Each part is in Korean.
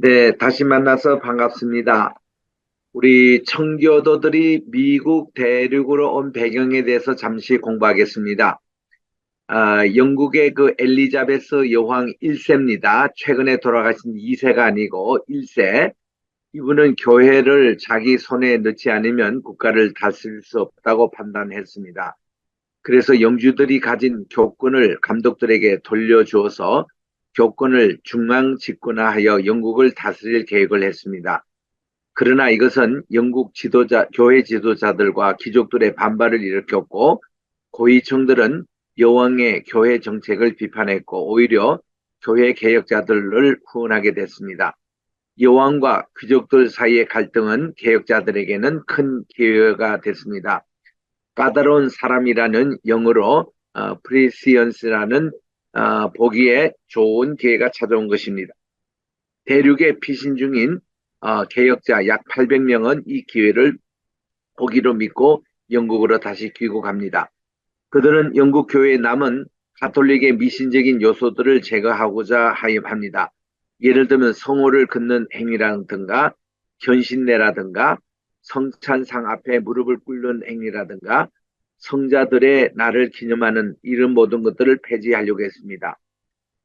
네, 다시 만나서 반갑습니다. 우리 청교도들이 미국 대륙으로 온 배경에 대해서 잠시 공부하겠습니다. 영국의 그 엘리자베스 여왕 1세입니다. 최근에 돌아가신 2세가 아니고 1세. 이분은 교회를 자기 손에 넣지 않으면 국가를 다스릴 수 없다고 판단했습니다. 그래서 영주들이 가진 교권을 감독들에게 돌려주어서 교권을 중앙 집권화하여 영국을 다스릴 계획을 했습니다. 그러나 이것은 영국 교회 지도자들과 귀족들의 반발을 일으켰고, 고위층들은 여왕의 교회 정책을 비판했고, 오히려 교회 개혁자들을 후원하게 됐습니다. 여왕과 귀족들 사이의 갈등은 개혁자들에게는 큰 기회가 됐습니다. 까다로운 사람이라는 영어로 프리시언스라는 보기에 좋은 기회가 찾아온 것입니다. 대륙의 피신 중인 개혁자 약 800명은 이 기회를 보기로 믿고 영국으로 다시 귀국합니다. 그들은 영국 교회에 남은 가톨릭의 미신적인 요소들을 제거하고자 합니다. 예를 들면 성호를 긋는 행위라든가 견신례라든가 성찬상 앞에 무릎을 꿇는 행위라든가 성자들의 날을 기념하는 이런 모든 것들을 폐지하려고 했습니다.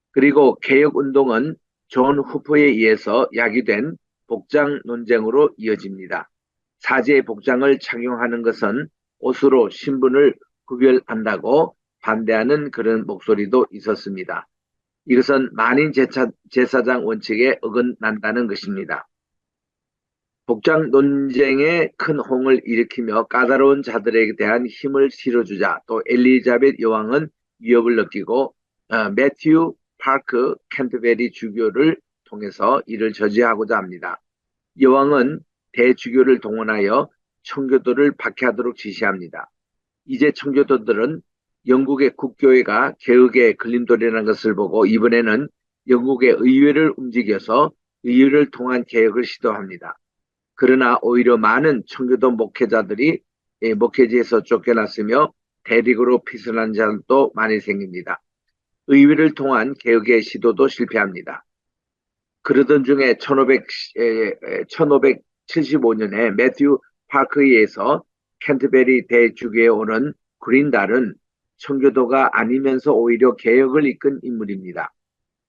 그리고 개혁운동은 존 후퍼에 의해서 야기된 복장 논쟁으로 이어집니다. 사제의 복장을 착용하는 것은 옷으로 신분을 구별한다고 반대하는 그런 목소리도 있었습니다. 이것은 만인 제사장 원칙에 어긋난다는 것입니다. 복장 논쟁에 큰 홍을 일으키며 까다로운 자들에 대한 힘을 실어주자 또 엘리자벳 여왕은 위협을 느끼고 매튜 파크 캔터베리 주교를 통해서 이를 저지하고자 합니다. 여왕은 대주교를 동원하여 청교도를 박해하도록 지시합니다. 이제 청교도들은 영국의 국교회가 개혁의 걸림돌이라는 것을 보고 이번에는 영국의 의회를 움직여서 의회를 통한 개혁을 시도합니다. 그러나 오히려 많은 청교도 목회자들이 목회지에서 쫓겨났으며 대륙으로 피선한 자도 많이 생깁니다. 의회를 통한 개혁의 시도도 실패합니다. 그러던 중에 1575년에 매튜 파크에 의해서 캔터베리 대주교에 오는 그린달은 청교도가 아니면서 오히려 개혁을 이끈 인물입니다.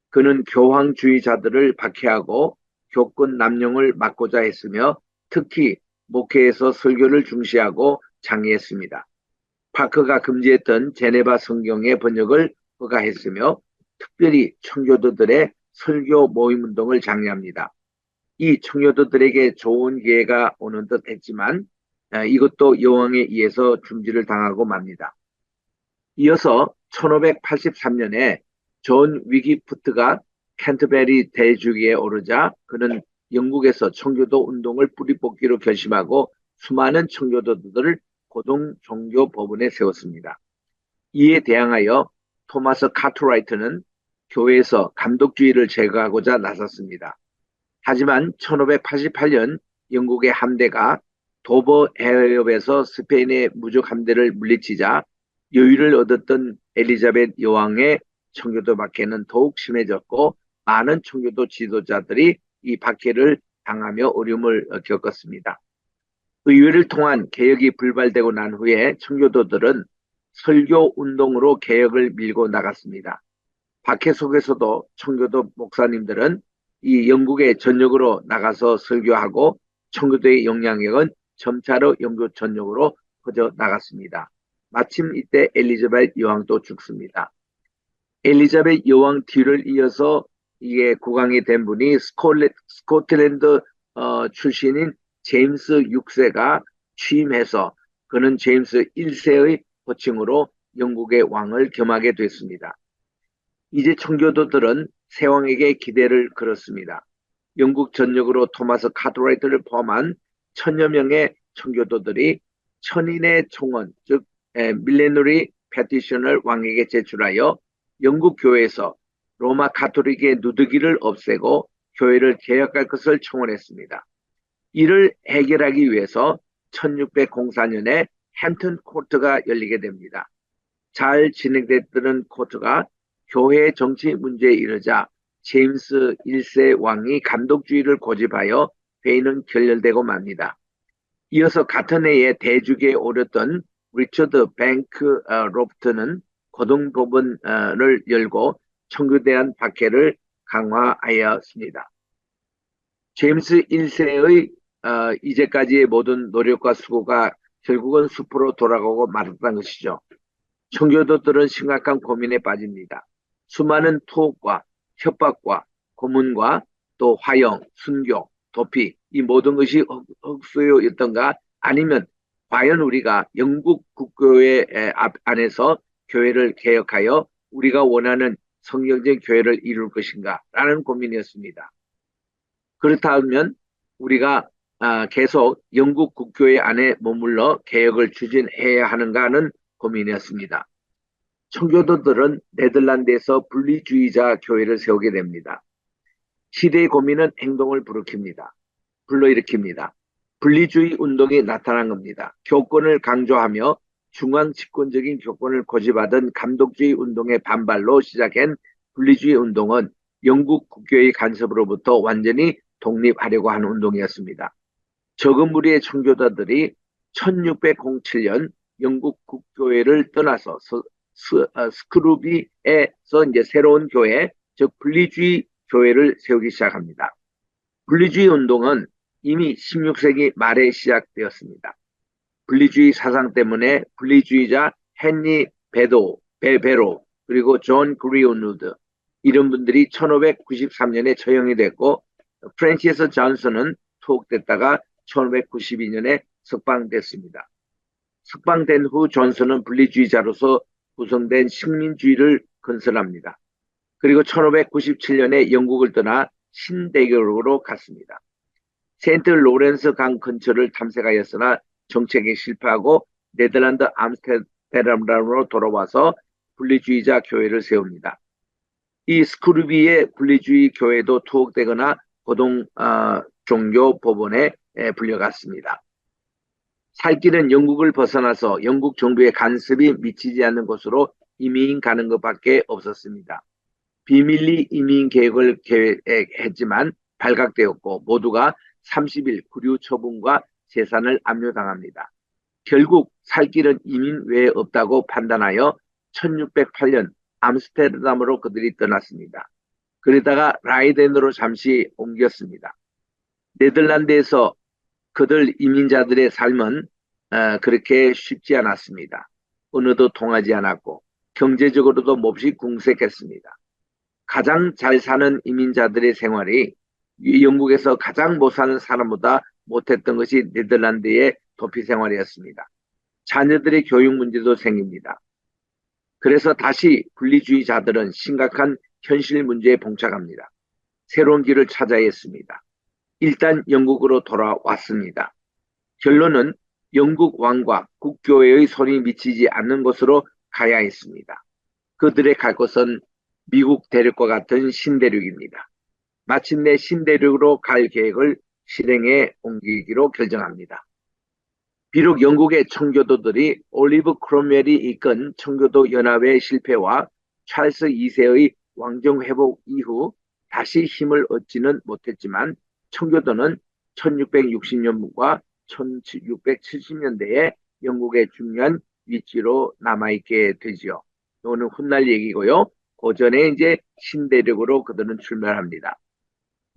그는 교황주의자들을 박해하고 교권 남용을 막고자 했으며 특히 목회에서 설교를 중시하고 장려했습니다. 파크가 금지했던 제네바 성경의 번역을 허가했으며 특별히 청교도들의 설교 모임 운동을 장려합니다. 이 청교도들에게 좋은 기회가 오는 듯 했지만 이것도 여왕에 의해서 중지를 당하고 맙니다. 이어서 1583년에 존 위기푸트가 캔터베리 대주교에 오르자 그는 영국에서 청교도 운동을 뿌리뽑기로 결심하고 수많은 청교도들을 고등 종교 법원에 세웠습니다. 이에 대항하여 토마스 카트라이트는 교회에서 감독주의를 제거하고자 나섰습니다. 하지만 1588년 영국의 함대가 도버 해협에서 스페인의 무적 함대를 물리치자 여유를 얻었던 엘리자벳 여왕의 청교도 박해는 더욱 심해졌고 많은 청교도 지도자들이 이 박해를 당하며 어려움을 겪었습니다. 의회를 통한 개혁이 불발되고 난 후에 청교도들은 설교 운동으로 개혁을 밀고 나갔습니다. 박해 속에서도 청교도 목사님들은 이 영국에 전역으로 나가서 설교하고 청교도의 영향력은 점차로 영국 전역으로 퍼져 나갔습니다. 마침 이때 엘리자벳 여왕도 죽습니다. 엘리자벳 여왕 뒤를 이어서 이게 국왕이 된 분이 스코틀랜드 출신인 제임스 6세가 취임해서 그는 제임스 1세의 호칭으로 영국의 왕을 겸하게 됐습니다. 이제 청교도들은 새왕에게 기대를 걸었습니다. 영국 전역으로 토마스 카트라이트를 포함한 천여 명의 청교도들이 천인의 총원, 즉 밀레너리 페티션을 왕에게 제출하여 영국 교회에서 로마 카톨릭의 누드기를 없애고 교회를 개혁할 것을 청원했습니다. 이를 해결하기 위해서 1604년에 햄튼 코트가 열리게 됩니다. 잘 진행됐던 코트가 교회 정치 문제에 이르자 제임스 1세 왕이 감독주의를 고집하여 회의는 결렬되고 맙니다. 이어서 같은 해에 대주교에 오렸던 리처드 뱅크 로프트는 고등법원을 열고 청교에 대한 박해를 강화하였습니다. 제임스 1세의 이제까지의 모든 노력과 수고가 결국은 숲으로 돌아가고 말았다는 것이죠. 청교도들은 심각한 고민에 빠집니다. 수많은 투옥과 협박과 고문과 또 화형, 순교, 도피 이 모든 것이 흑수요였던가 아니면 과연 우리가 영국 국교회 안에서 교회를 개혁하여 우리가 원하는 성경적 교회를 이룰 것인가 라는 고민이었습니다. 그렇다면 우리가 계속 영국 국교회 안에 머물러 개혁을 추진해야 하는가 하는 고민이었습니다. 청교도들은 네덜란드에서 분리주의자 교회를 세우게 됩니다. 시대의 고민은 행동을 불러일으킵니다. 분리주의 운동이 나타난 겁니다. 교권을 강조하며 중앙 집권적인 교권을 고집하던 감독주의 운동의 반발로 시작한 분리주의 운동은 영국 국교의 간섭으로부터 완전히 독립하려고 하는 운동이었습니다. 적은 무리의 청교도들이 1607년 영국 국교회를 떠나서 스크루비에서 이제 새로운 교회, 즉 분리주의 교회를 세우기 시작합니다. 분리주의 운동은 이미 16세기 말에 시작되었습니다. 분리주의 사상 때문에 분리주의자 헨리 베베로 그리고 존 그리온우드 이런 분들이 1593년에 처형이 됐고 프랜시스 존슨은 투옥됐다가 1592년에 석방됐습니다. 석방된 후 존슨은 분리주의자로서 구성된 식민주의를 건설합니다. 그리고 1597년에 영국을 떠나 신대륙으로 갔습니다. 세인트 로렌스 강 근처를 탐색하였으나 정책에 실패하고 네덜란드 암스테르담으로 돌아와서 분리주의자 교회를 세웁니다. 이 스크루비의 분리주의 교회도 투옥되거나 고등 종교 법원에 불려갔습니다. 살 길은 영국을 벗어나서 영국 정부의 간섭이 미치지 않는 곳으로 이민 가는 것밖에 없었습니다. 비밀리 이민 계획을 계획했지만 발각되었고 모두가 30일 구류 처분과 재산을 압류당합니다. 결국 살 길은 이민 외에 없다고 판단하여 1608년 암스테르담으로 그들이 떠났습니다. 그러다가 라이덴으로 잠시 옮겼습니다. 네덜란드에서 그들 이민자들의 삶은 그렇게 쉽지 않았습니다. 언어도 통하지 않았고 경제적으로도 몹시 궁색했습니다. 가장 잘 사는 이민자들의 생활이 영국에서 가장 못 사는 사람보다 못했던 것이 네덜란드의 도피 생활이었습니다. 자녀들의 교육 문제도 생깁니다. 그래서 다시 분리주의자들은 심각한 현실 문제에 봉착합니다. 새로운 길을 찾아야 했습니다. 일단 영국으로 돌아왔습니다. 결론은 영국 왕과 국교회의 손이 미치지 않는 곳으로 가야 했습니다. 그들의 갈 곳은 미국 대륙과 같은 신대륙입니다. 마침내 신대륙으로 갈 계획을 실행에 옮기기로 결정합니다. 비록 영국의 청교도들이 올리브 크롬웰이 이끈 청교도 연합의 실패와 찰스 2세의 왕정 회복 이후 다시 힘을 얻지는 못했지만 청교도는 1660년과 1670년대에 영국의 중요한 위치로 남아있게 되지요. 이거는 훗날 얘기고요. 그 전에 이제 신대륙으로 그들은 출발합니다.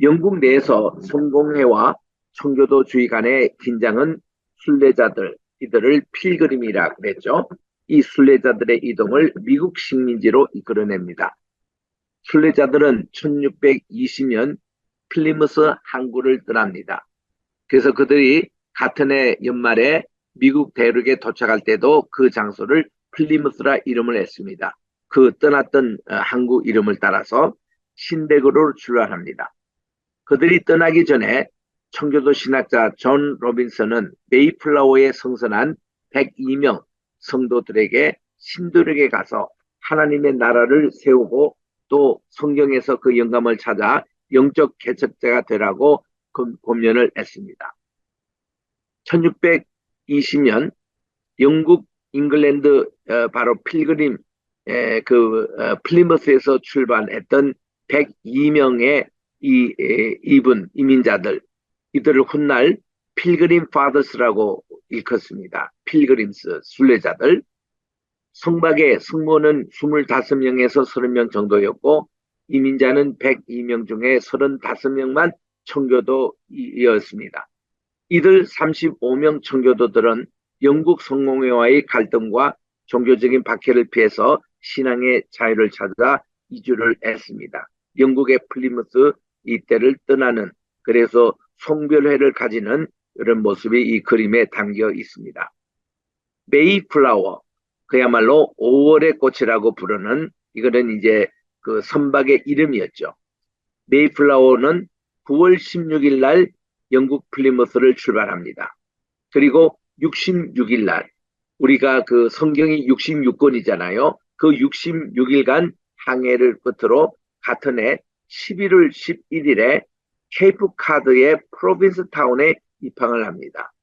영국 내에서 성공회와 청교도주의 간의 긴장은 순례자들, 이들을 필그림이라 그랬죠. 이 순례자들의 이동을 미국 식민지로 이끌어냅니다. 순례자들은 1620년 플리머스 항구를 떠납니다. 그래서 그들이 같은 해 연말에 미국 대륙에 도착할 때도 그 장소를 플리머스라 이름을 했습니다. 그 떠났던 항구 이름을 따라서 신대륙으로 출발합니다. 그들이 떠나기 전에 청교도 신학자 존 로빈슨은 메이플라워에 성선한 102명 성도들에게 신도력에 가서 하나님의 나라를 세우고 또 성경에서 그 영감을 찾아 영적 개척자가 되라고 권면을 했습니다. 1620년 영국 잉글랜드 바로 필그림 플리머스에서 출발했던 102명의 이민자들, 이들을 훗날 필그림 파더스라고 일컫습니다. 필그림스, 순례자들. 성박의 성모는 25명에서 30명 정도였고, 이민자는 102명 중에 35명만 청교도이었습니다. 이들 35명 청교도들은 영국 성공회와의 갈등과 종교적인 박해를 피해서 신앙의 자유를 찾아 이주를 했습니다. 영국의 플리무스 이때를 떠나는, 그래서 송별회를 가지는 이런 모습이 이 그림에 담겨 있습니다. 메이플라워, 그야말로 5월의 꽃이라고 부르는, 이거는 이제 그 선박의 이름이었죠. 메이플라워는 9월 16일 날 영국 플리머스를 출발합니다. 그리고 66일 날, 우리가 그 성경이 66권이잖아요. 그 66일간 항해를 끝으로 같은 해 11월 11일에 케이프 카드의 프로빈스 타운에 입항을 합니다.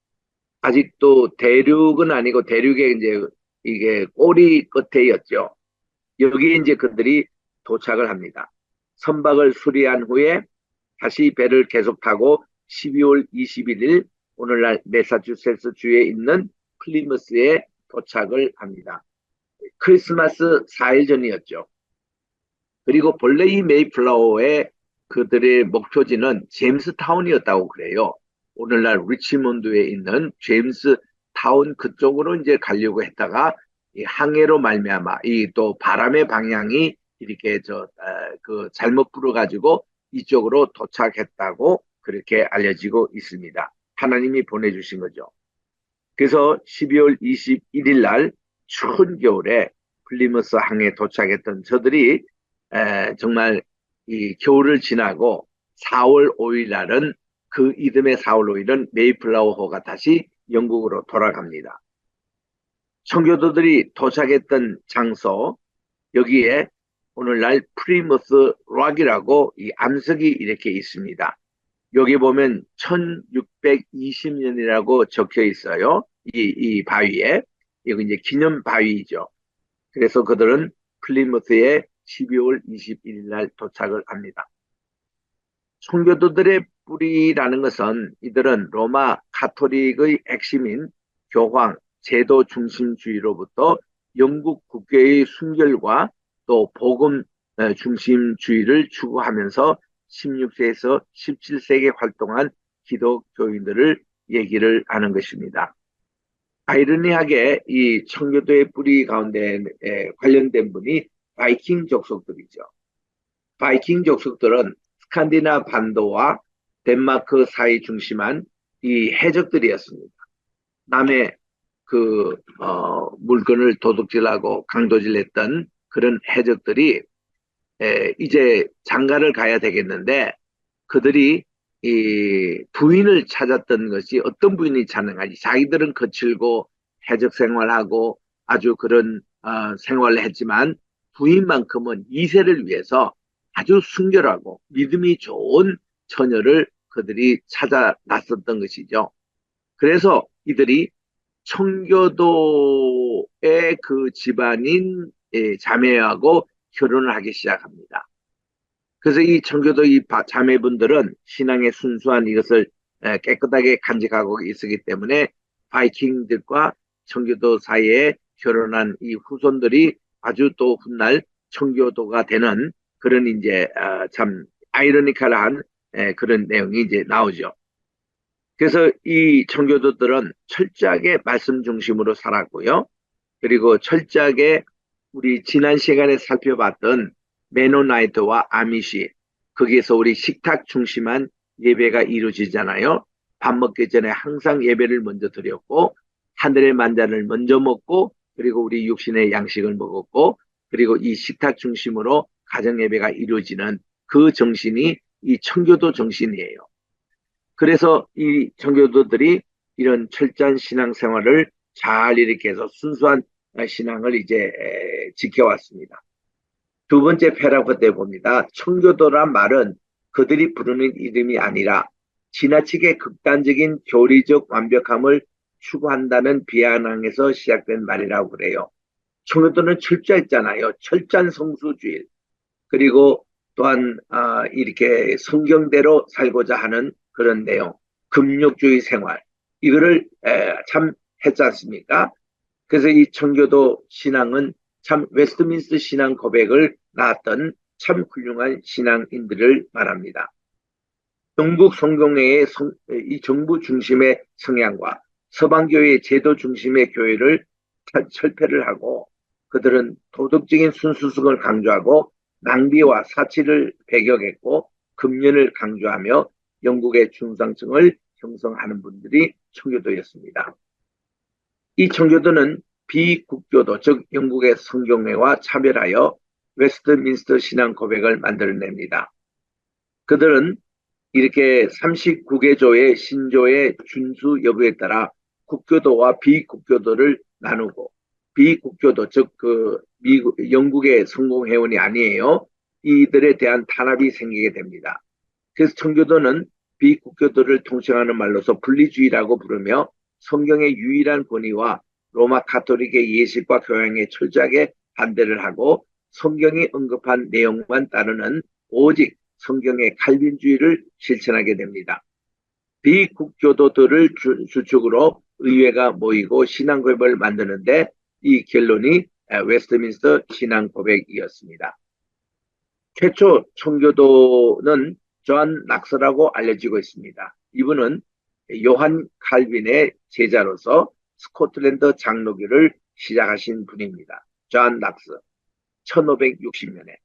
아직도 대륙은 아니고 대륙의 이제 이게 꼬리 끝에였죠. 여기에 이제 그들이 도착을 합니다. 선박을 수리한 후에 다시 배를 계속 타고 12월 21일 오늘날 매사추세츠 주에 있는 플리머스에 도착을 합니다. 크리스마스 4일 전이었죠. 그리고 본래 이 메이플라워의 그들의 목표지는 제임스타운이었다고 그래요. 오늘날 리치몬드에 있는 제임스타운 그쪽으로 이제 가려고 했다가 이 항해로 말미암아 이 또 바람의 방향이 이렇게 그 잘못 불어가지고 이쪽으로 도착했다고 그렇게 알려지고 있습니다. 하나님이 보내주신 거죠. 그래서 12월 21일 날 추운 겨울에 플리머스 항에 도착했던 저들이 정말 이 겨울을 지나고 4월 5일 날은 그 이듬해 4월 5일은 메이플라워호가 다시 영국으로 돌아갑니다. 청교도들이 도착했던 장소, 여기에 오늘날 프리머스 락이라고 이 암석이 이렇게 있습니다. 여기 보면 1620년이라고 적혀 있어요. 이 바위에. 이거 이제 기념 바위죠. 그래서 그들은 플리머스에 12월 21일 날 도착을 합니다. 청교도들의 뿌리라는 것은 이들은 로마 가톨릭의 핵심인 교황, 제도 중심주의로부터 영국 국교의 순결과 또 복음 중심주의를 추구하면서 16세에서 17세기에 활동한 기독교인들을 얘기를 하는 것입니다. 아이러니하게 이 청교도의 뿌리 가운데 관련된 분이 바이킹 족속들이죠. 바이킹 족속들은 스칸디나 반도와 덴마크 사이 중심한 이 해적들이었습니다. 남의 그 물건을 도둑질하고 강도질했던 그런 해적들이 이제 장가를 가야 되겠는데 그들이 이 부인을 찾았던 것이 어떤 부인이 찾는가지 자기들은 거칠고 해적 생활하고 아주 그런 생활을 했지만 부인만큼은 2세를 위해서 아주 순결하고 믿음이 좋은 처녀를 그들이 찾아 나섰던 것이죠. 그래서 이들이 청교도의 그 집안인 자매하고 결혼을 하기 시작합니다. 그래서 이 청교도 이 자매분들은 신앙의 순수한 이것을 깨끗하게 간직하고 있었기 때문에 바이킹들과 청교도 사이에 결혼한 이 후손들이 아주 또 훗날 청교도가 되는 그런 이제 참 아이러니컬한 그런 내용이 이제 나오죠. 그래서 이 청교도들은 철저하게 말씀 중심으로 살았고요. 그리고 철저하게 우리 지난 시간에 살펴봤던 메노나이트와 아미시, 거기에서 우리 식탁 중심한 예배가 이루어지잖아요. 밥 먹기 전에 항상 예배를 먼저 드렸고 하늘의 만찬을 먼저 먹고 그리고 우리 육신의 양식을 먹었고 그리고 이 식탁 중심으로 가정 예배가 이루어지는 그 정신이 이 청교도 정신이에요. 그래서 이 청교도들이 이런 철저한 신앙생활을 잘 이렇게 해서 순수한 신앙을 이제 지켜왔습니다. 두 번째 패러그래프 때 봅니다. 청교도란 말은 그들이 부르는 이름이 아니라 지나치게 극단적인 교리적 완벽함을 추구한다는 비아냥에서 시작된 말이라고 그래요. 청교도는 철저했잖아요. 철저한 성수주의. 그리고 또한 이렇게 성경대로 살고자 하는 그런 내용, 금욕주의 생활 이거를 참 했지 않습니까? 그래서 이 청교도 신앙은 참 웨스트민스터 신앙 고백을 낳았던 참 훌륭한 신앙인들을 말합니다. 영국 성경회의 이 정부 중심의 성향과 서방교회의 제도 중심의 교회를 철폐를 하고 그들은 도덕적인 순수성을 강조하고 낭비와 사치를 배격했고 금연을 강조하며 영국의 중상층을 형성하는 분들이 청교도였습니다. 이 청교도는 비국교도 즉 영국의 성경회와 차별하여 웨스트민스터 신앙 고백을 만들어냅니다. 그들은 이렇게 39개조의 신조의 준수 여부에 따라 국교도와 비국교도를 나누고 비국교도 즉 미국 영국의 성공회원이 아니에요. 이들에 대한 탄압이 생기게 됩니다. 그래서 청교도는 비국교도를 통칭하는 말로서 분리주의라고 부르며 성경의 유일한 권위와 로마 가톨릭의 예식과 교양에 철저하게 반대를 하고 성경이 언급한 내용만 따르는 오직 성경의 칼빈주의를 실천하게 됩니다. 비국교도들을 주축으로 의회가 모이고 신앙고백을 만드는데 이 결론이 웨스트민스터 신앙고백이었습니다. 최초 청교도는 존 낙스라고 알려지고 있습니다. 이분은 요한 칼빈의 제자로서 스코틀랜드 장로교를 시작하신 분입니다. 존 낙스 1560년에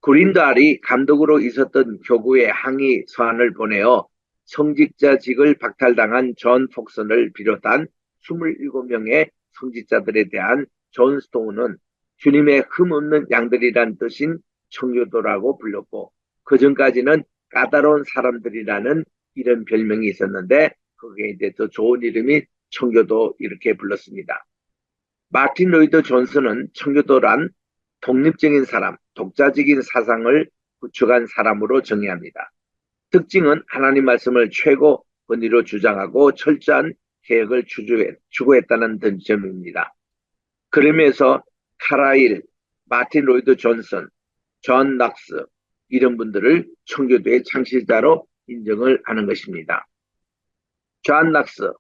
그린달이 감독으로 있었던 교구에 항의 서한을 보내어 성직자직을 박탈당한 존 폭슨을 비롯한 27명의 성직자들에 대한 존 스토우는 주님의 흠없는 양들이란 뜻인 청교도라고 불렀고 그 전까지는 까다로운 사람들이라는 이런 별명이 있었는데 그게 이제 더 좋은 이름이 청교도 이렇게 불렀습니다. 마틴 로이드 존슨은 청교도란 독립적인 사람, 독자적인 사상을 구축한 사람으로 정의합니다. 특징은 하나님 말씀을 최고 권위로 주장하고 철저한 개혁을 추구했다는 점입니다. 그러면서 카라일, 마틴 로이드 존슨, 존 낙스 이런 분들을 청교도의 창시자로 인정을 하는 것입니다. 존 낙스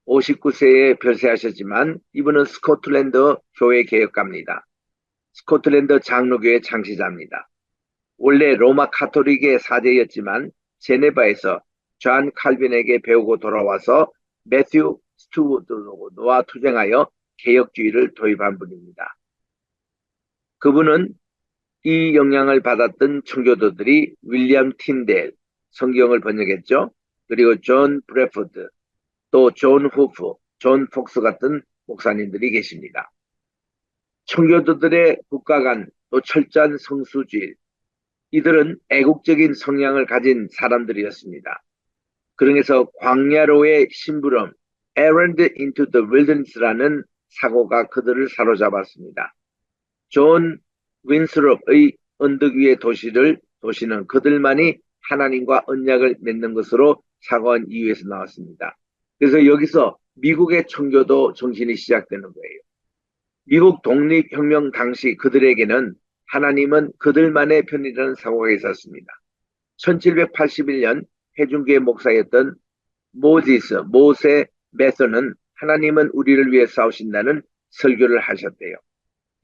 59세에 별세하셨지만 이분은 스코틀랜드 교회 개혁가입니다. 스코틀랜드 장로교의 창시자입니다. 원래 로마 카톨릭의 사제였지만 제네바에서 존 칼빈에게 배우고 돌아와서 매튜 스튜어트와 투쟁하여 개혁주의를 도입한 분입니다. 그분은 이 영향을 받았던 청교도들이 윌리엄 틴델, 성경을 번역했죠. 그리고 존 브래포드, 또 존 후프, 존 폭스 같은 목사님들이 계십니다. 청교도들의 국가 간 또 철저한 성수주의, 이들은 애국적인 성향을 가진 사람들이었습니다. 그러면서 광야로의 심부름, Errand into the Wilderness라는 사고가 그들을 사로잡았습니다. 존 윈스롭의 언덕 위의 도시는 그들만이 하나님과 언약을 맺는 것으로 사고한 이유에서 나왔습니다. 그래서 여기서 미국의 청교도 정신이 시작되는 거예요. 미국 독립혁명 당시 그들에게는 하나님은 그들만의 편이라는 사고가 있었습니다. 1781년 회중교회 목사였던 모세 메서는 하나님은 우리를 위해 싸우신다는 설교를 하셨대요.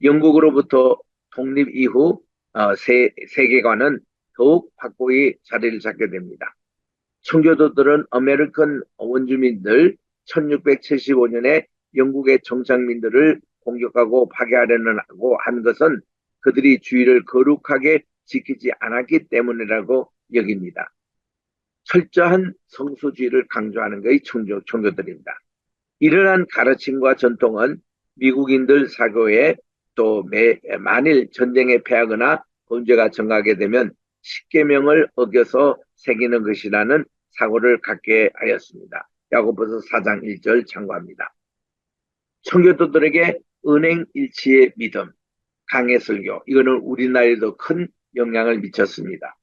영국으로부터 독립 이후 세계관은 더욱 확고히 자리를 잡게 됩니다. 청교도들은 아메리칸 원주민들 1675년에 영국의 정착민들을 공격하고 파괴하려고 한 것은 그들이 주의를 거룩하게 지키지 않았기 때문이라고 여깁니다. 철저한 성수주의를 강조하는 것이 청교들입니다. 이러한 가르침과 전통은 미국인들 사고에 또 만일 전쟁에 패하거나 범죄가 증가하게 되면 십계명을 어겨서 새기는 것이라는 사고를 갖게 하였습니다. 야고보서 4장 1절 참고합니다. 청교도들에게 은행 일치의 믿음, 강해 설교, 이거는 우리나라에도 큰 영향을 미쳤습니다.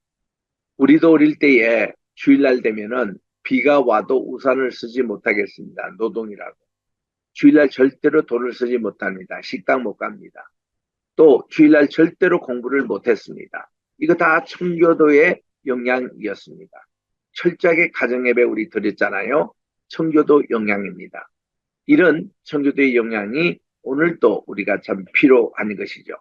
우리도 어릴 때에 주일날 되면은 비가 와도 우산을 쓰지 못하겠습니다. 노동이라고. 주일날 절대로 돈을 쓰지 못합니다. 식당 못 갑니다. 또 주일날 절대로 공부를 못했습니다. 이거 다 청교도의 영향이었습니다. 철저하게 가정예배 우리 드렸잖아요. 청교도 영향입니다. 이런 청교도의 영향이 오늘도 우리가 참 필요한 것이죠.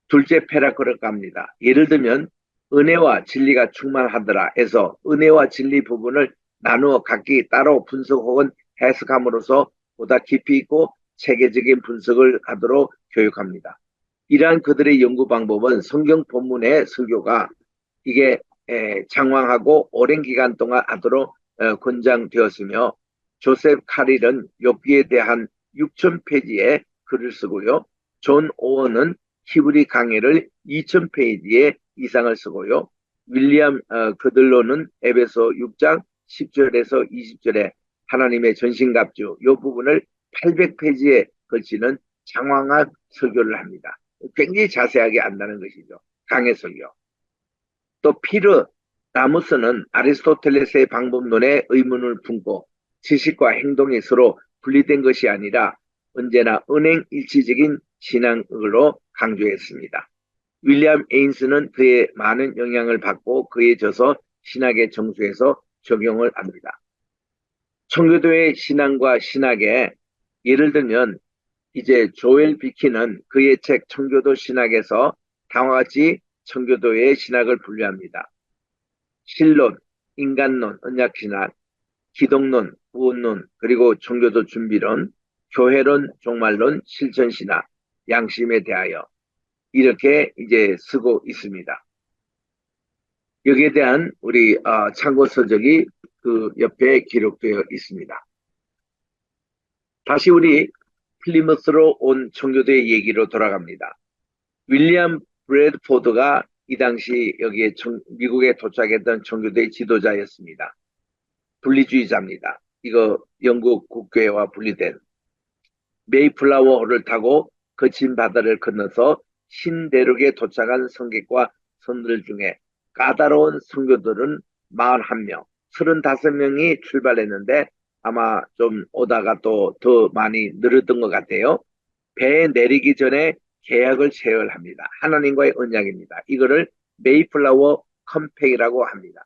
둘째 패라그라고 합니다. 예를 들면 은혜와 진리가 충만하더라 해서 은혜와 진리 부분을 나누어 각기 따로 분석 혹은 해석함으로써 보다 깊이 있고 체계적인 분석을 하도록 교육합니다. 이러한 그들의 연구 방법은 성경 본문의 설교가 이게 장황하고 오랜 기간 동안 하도록 권장되었으며 조셉 카릴은 욥기에 대한 6,000페이지의 글을 쓰고요. 존 오원은 히브리 강해를 2,000페이지에 이상을 쓰고요. 윌리엄 그들로는 에베소 6장 10절에서 20절에 하나님의 전신갑주 이 부분을 800페이지에 걸치는 장황한 설교를 합니다. 굉장히 자세하게 안다는 것이죠. 강해 설교. 또 피르 라무스는 아리스토텔레스의 방법론에 의문을 품고 지식과 행동이 서로 분리된 것이 아니라 언제나 은행일치적인 신앙으로 강조했습니다. 윌리엄 에인스는 그의 많은 영향을 받고 그에 져서 신학의 정수에서 적용을 합니다. 청교도의 신앙과 신학에 예를 들면 이제 조엘 비키는 그의 책 청교도 신학에서 다음과 같이 청교도의 신학을 분류합니다. 신론, 인간론, 언약신학, 기독론, 구원론, 그리고 청교도 준비론, 교회론, 종말론, 실천신학, 양심에 대하여 이렇게 이제 쓰고 있습니다. 여기에 대한 우리 참고 서적이 그 옆에 기록되어 있습니다. 다시 우리 플리머스로 온 청교도의 얘기로 돌아갑니다. 윌리엄 브래드포드가 이 당시 여기에 미국에 도착했던 청교도의 지도자였습니다. 분리주의자입니다. 이거 영국 국교회와 분리된 메이플라워호를 타고 거친 바다를 건너서 신대륙에 도착한 성객과 선들 중에 까다로운 선교들은 41명, 35명이 출발했는데 아마 좀 오다가 또 더 많이 늘었던 것 같아요. 배에 내리기 전에 계약을 체결합니다. 하나님과의 언약입니다. 이거를 메이플라워 컴팩이라고 합니다.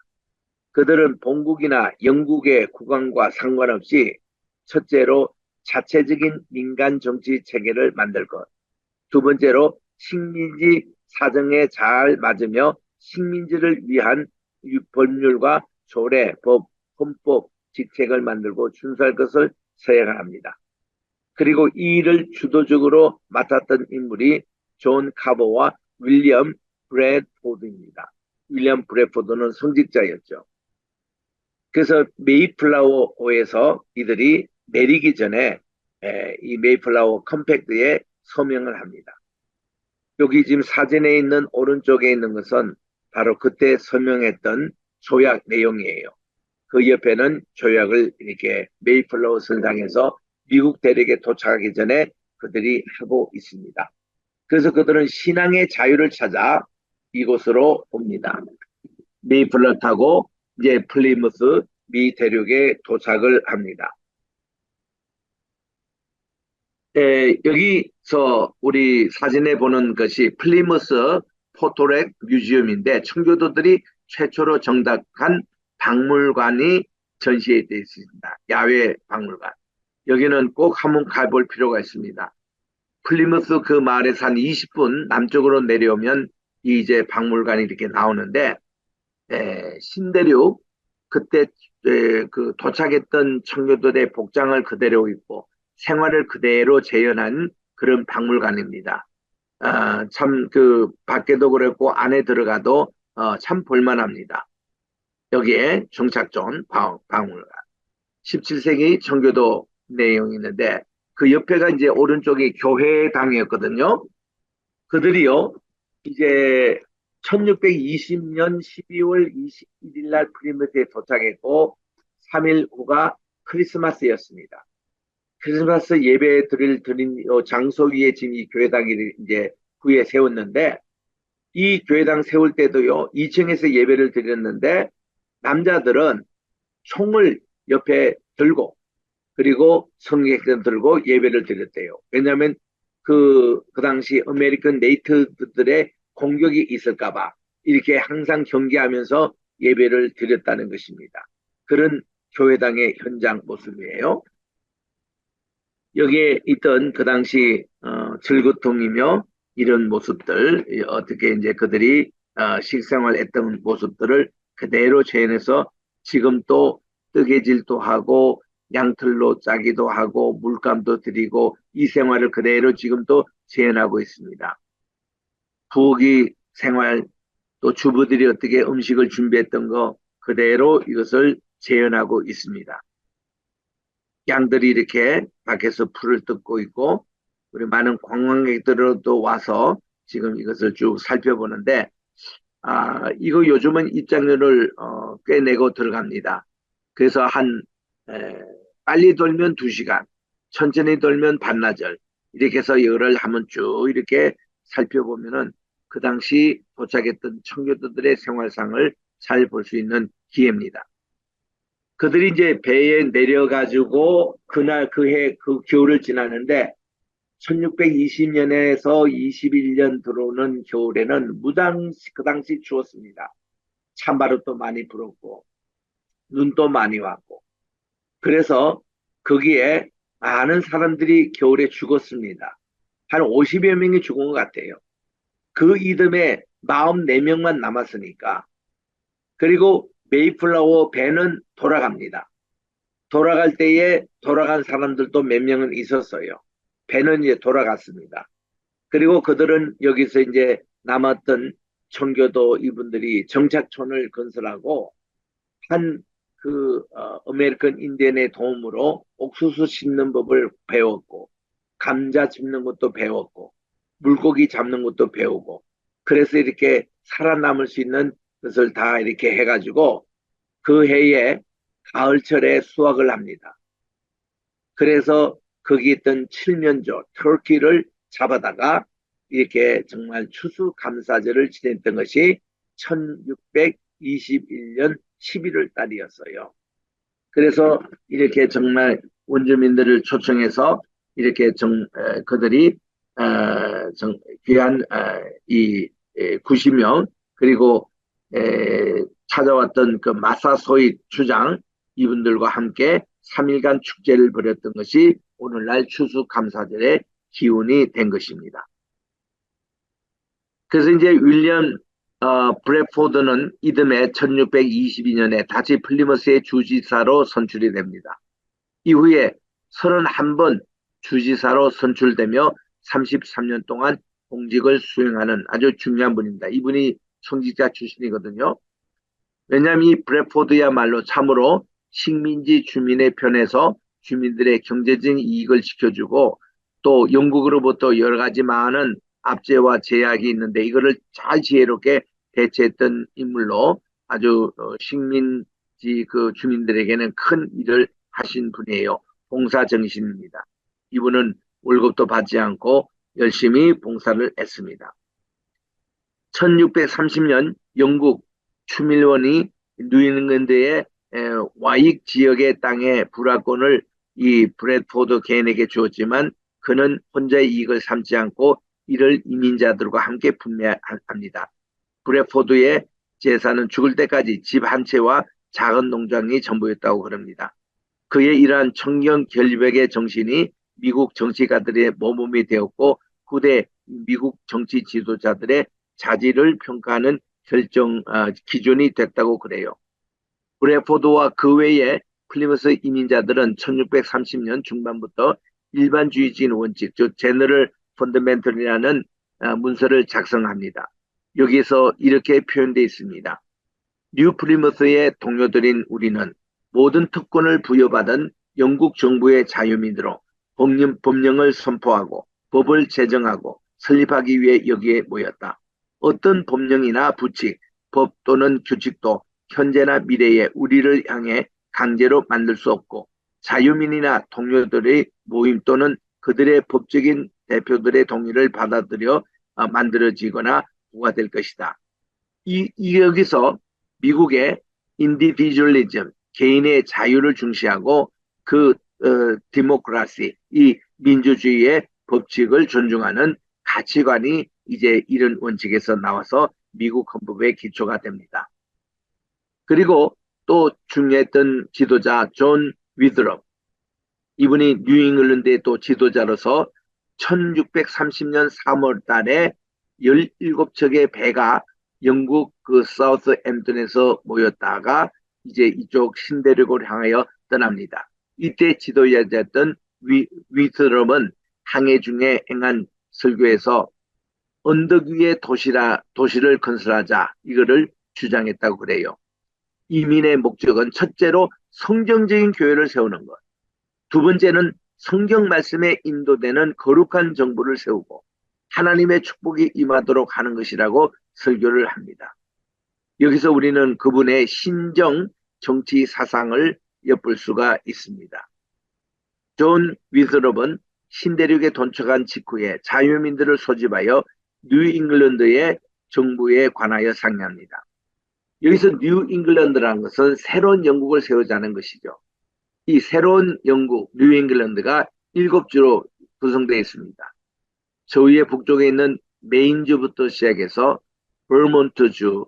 그들은 본국이나 영국의 국왕과 상관없이 첫째로 자체적인 민간 정치 체계를 만들 것. 두 번째로 식민지 사정에 잘 맞으며 식민지를 위한 법률과 조례, 법, 헌법, 직책을 만들고 준수할 것을 서약합니다. 그리고 이 일을 주도적으로 맡았던 인물이 존 카버와 윌리엄 브래드포드입니다. 윌리엄 브래드포드는 성직자였죠. 그래서 메이플라워호에서 이들이 내리기 전에 이 메이플라워 컴팩트에 서명을 합니다. 여기 지금 사진에 있는 오른쪽에 있는 것은 바로 그때 서명했던 조약 내용이에요. 그 옆에는 조약을 이렇게 메이플라워 선상에서 미국 대륙에 도착하기 전에 그들이 하고 있습니다. 그래서 그들은 신앙의 자유를 찾아 이곳으로 옵니다. 메이플러 타고 이제 플리무스 미 대륙에 도착을 합니다. 여기서 우리 사진에 보는 것이 플리무스 포토렉 뮤지엄인데 청교도들이 최초로 정착한 박물관이 전시되어 있습니다. 야외 박물관. 여기는 꼭 한번 가볼 필요가 있습니다. 플리무스 그 마을에서 한 20분 남쪽으로 내려오면 이제 박물관이 이렇게 나오는데 신대륙 그때 그 도착했던 청교도의 복장을 그대로 입고 생활을 그대로 재현한 그런 박물관입니다. 참 그 밖에도 그렇고 안에 들어가도 참 볼만합니다. 여기에 정착존 박물관. 17세기 청교도 내용이 있는데 그 옆에가 이제 오른쪽이 교회당이었거든요. 그들이요 이제 1620년 12월 21일 날 프리머스에 도착했고 3일 후가 크리스마스였습니다. 크리스마스 예배 드린 장소 위에 지금 이 교회당이 이제 후에 세웠는데 이 교회당 세울 때도요 2층에서 예배를 드렸는데 남자들은 총을 옆에 들고 그리고 성경책을 들고 예배를 드렸대요. 왜냐하면 그 당시 아메리칸 네이티브들의 공격이 있을까봐 이렇게 항상 경계하면서 예배를 드렸다는 것입니다. 그런 교회당의 현장 모습이에요. 여기에 있던 그 당시 즐거통이며 이런 모습들 어떻게 이제 그들이 식생활했던 모습들을 그대로 재현해서 지금 또 뜨개질도 하고 양틀로 짜기도 하고 물감도 드리고 이 생활을 그대로 지금 또 재현하고 있습니다. 부엌이 생활 또 주부들이 어떻게 음식을 준비했던 거 그대로 이것을 재현하고 있습니다. 양들이 이렇게 밖에서 풀을 뜯고 있고 우리 많은 관광객들도 와서 지금 이것을 쭉 살펴보는데 이거 요즘은 입장료를 꽤 내고 들어갑니다. 그래서 에, 빨리 돌면 2시간, 천천히 돌면 반나절 이렇게 해서 이거를 한번 쭉 이렇게 살펴보면은 그 당시 도착했던 청교도들의 생활상을 잘 볼 수 있는 기회입니다. 그들이 이제 배에 내려가지고 그날 그 해 그 겨울을 지나는데 1620년에서 21년 들어오는 겨울에는 무당시 그 당시 추웠습니다. 찬바람도 많이 불었고 눈도 많이 왔고 그래서 거기에 많은 사람들이 겨울에 죽었습니다. 한 50여 명이 죽은 것 같아요. 그 이듬해 44명만 남았으니까 그리고 메이플라워 배는 돌아갑니다. 돌아갈 때에 돌아간 사람들도 몇 명은 있었어요. 배는 이제 돌아갔습니다. 그리고 그들은 여기서 이제 남았던 청교도 이분들이 정착촌을 건설하고 한 아메리칸 인디언의 도움으로 옥수수 심는 법을 배웠고 감자 짚는 것도 배웠고 물고기 잡는 것도 배우고 그래서 이렇게 살아남을 수 있는 것을 다 이렇게 해가지고 그 해에 가을철에 수확을 합니다. 그래서 거기 있던 칠면조, 터키를 잡아다가 이렇게 정말 추수감사절을 지냈던 것이 1621년 11월 달이었어요. 그래서 이렇게 정말 원주민들을 초청해서 이렇게 그들이 귀한 이 90명 그리고 찾아왔던 그 마사소이 주장 이분들과 함께 3일간 축제를 벌였던 것이 오늘날 추수감사절의 기운이 된 것입니다. 그래서 이제 윌리엄 브래포드는 이듬해 1622년에 다시 플리머스의 주지사로 선출이 됩니다. 이후에 31번 주지사로 선출되며 33년 동안 공직을 수행하는 아주 중요한 분입니다. 이분이 성직자 출신이거든요. 왜냐하면 이 브래포드야말로 참으로 식민지 주민의 편에서 주민들의 경제적인 이익을 지켜주고 또 영국으로부터 여러 가지 많은 압제와 제약이 있는데 이거를 잘 지혜롭게 대처했던 인물로 아주 식민지 그 주민들에게는 큰 일을 하신 분이에요. 봉사정신입니다. 이분은 월급도 받지 않고 열심히 봉사를 했습니다. 1630년 영국 추밀원이 뉴잉글랜드의 와익 지역의 땅의 불화권을 이 브래드포드 개인에게 주었지만 그는 혼자의 이익을 삼지 않고 이를 이민자들과 함께 분배합니다. 브래드포드의 재산은 죽을 때까지 집 한 채와 작은 농장이 전부였다고 그럽니다. 그의 이러한 청경 결백의 정신이 미국 정치가들의 모범이 되었고 후대 미국 정치 지도자들의 자질을 평가하는 기준이 됐다고 그래요. 브래포드와 그 외에 플리머스 이민자들은 1630년 중반부터 일반주의적인 원칙, 즉 제너럴 펀더멘털이라는 문서를 작성합니다. 여기서 이렇게 표현되어 있습니다. 뉴 플리머스의 동료들인 우리는 모든 특권을 부여받은 영국 정부의 자유민으로 법령을 선포하고 법을 제정하고 설립하기 위해 여기에 모였다. 어떤 법령이나 부칙, 법 또는 규칙도 현재나 미래에 우리를 향해 강제로 만들 수 없고 자유민이나 동료들의 모임 또는 그들의 법적인 대표들의 동의를 받아들여 만들어지거나 부과될 것이다. 여기서 미국의 인디비주얼리즘, 개인의 자유를 중시하고 디모크라시, 이 민주주의의 법칙을 존중하는 가치관이 이제 이런 원칙에서 나와서 미국 헌법의 기초가 됩니다. 그리고 또 중요했던 지도자 존 위드럽, 이분이 뉴잉글랜드의 또 지도자로서 1630년 3월 달에 17척의 배가 영국 그 사우스햄튼에서 모였다가 이제 이쪽 신대륙을 향하여 떠납니다. 이때 지도자였던 위드럽은 항해 중에 행한 설교에서 언덕 위에 도시를 건설하자 이거를 주장했다고 그래요. 이민의 목적은 첫째로 성경적인 교회를 세우는 것, 두 번째는 성경 말씀에 인도되는 거룩한 정부를 세우고 하나님의 축복이 임하도록 하는 것이라고 설교를 합니다. 여기서 우리는 그분의 신정 정치 사상을 엿볼 수가 있습니다. 존 위드럽은 신대륙에 돈쳐간 직후에 자유민들을 소집하여 뉴잉글랜드의 정부에 관하여 상의합니다. 여기서 뉴잉글랜드라는 것은 새로운 영국을 세우자는 것이죠. 이 새로운 영국, 뉴잉글랜드가 7주로 구성되어 있습니다. 저위의 북쪽에 있는 메인주부터 시작해서 버몬트주,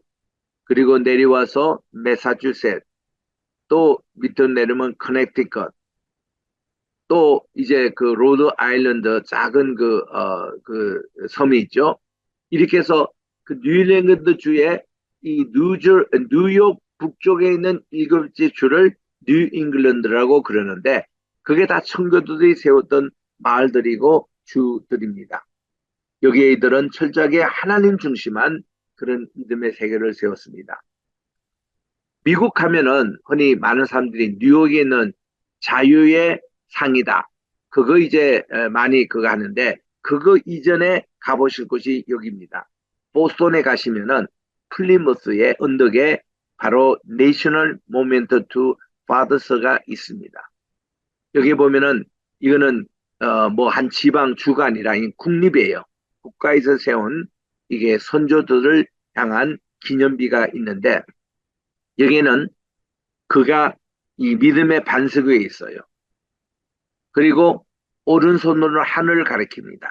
그리고 내려와서 매사추셋, 또 밑으로 내려면 커넥티컷, 또 이제 그 로드 아일랜드 작은 그 섬이 있죠. 이렇게 해서 그 뉴잉글랜드 주의 이 뉴욕 북쪽에 있는 7개 주를 뉴잉글랜드라고 그러는데 그게 다 청교도들이 세웠던 마을들이고 주들입니다. 여기에 이들은 철저하게 하나님 중심한 그런 믿음의 세계를 세웠습니다. 미국 하면은 흔히 많은 사람들이 뉴욕에 있는 자유의 상이다. 그거 이제 많이 그거 하는데 그거 이전에 가보실 곳이 여기입니다. 보스턴에 가시면은 플리머스의 언덕에 바로 내셔널 모멘트 투 파더스가 있습니다. 여기 보면은 이거는 뭐 한 지방 주가 아니라 국립이에요. 국가에서 세운 이게 선조들을 향한 기념비가 있는데 여기는 그가 이 믿음의 반석 위에 있어요. 그리고 오른손으로 하늘을 가리킵니다.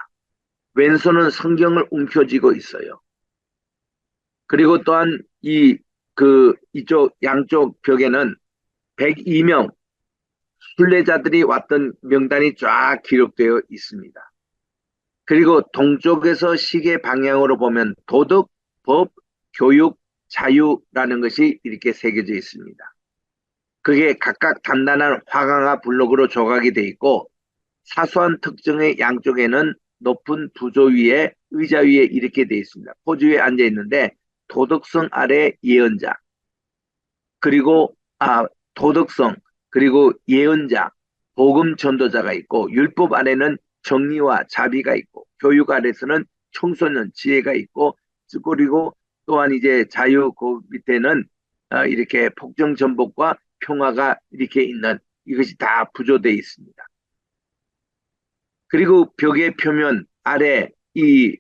왼손은 성경을 움켜쥐고 있어요. 그리고 또한 이쪽 양쪽 벽에는 102명 순례자들이 왔던 명단이 쫙 기록되어 있습니다. 그리고 동쪽에서 시계 방향으로 보면 도덕, 법, 교육, 자유라는 것이 이렇게 새겨져 있습니다. 그게 각각 단단한 화강화 블록으로 조각이 되어 있고 사소한 특정의 양쪽에는 높은 부조 위에 의자 위에 이렇게 되어 있습니다. 포즈 위에 앉아 있는데 도덕성 아래 예언자, 그리고 도덕성, 그리고 예언자, 복음 전도자가 있고 율법 아래는 정의와 자비가 있고 교육 아래서는 청소년 지혜가 있고 그리고 또한 이제 자유 그 밑에는 이렇게 폭정 전복과 평화가 이렇게 있는 이것이 다 부조되어 있습니다. 그리고 벽의 표면 아래 이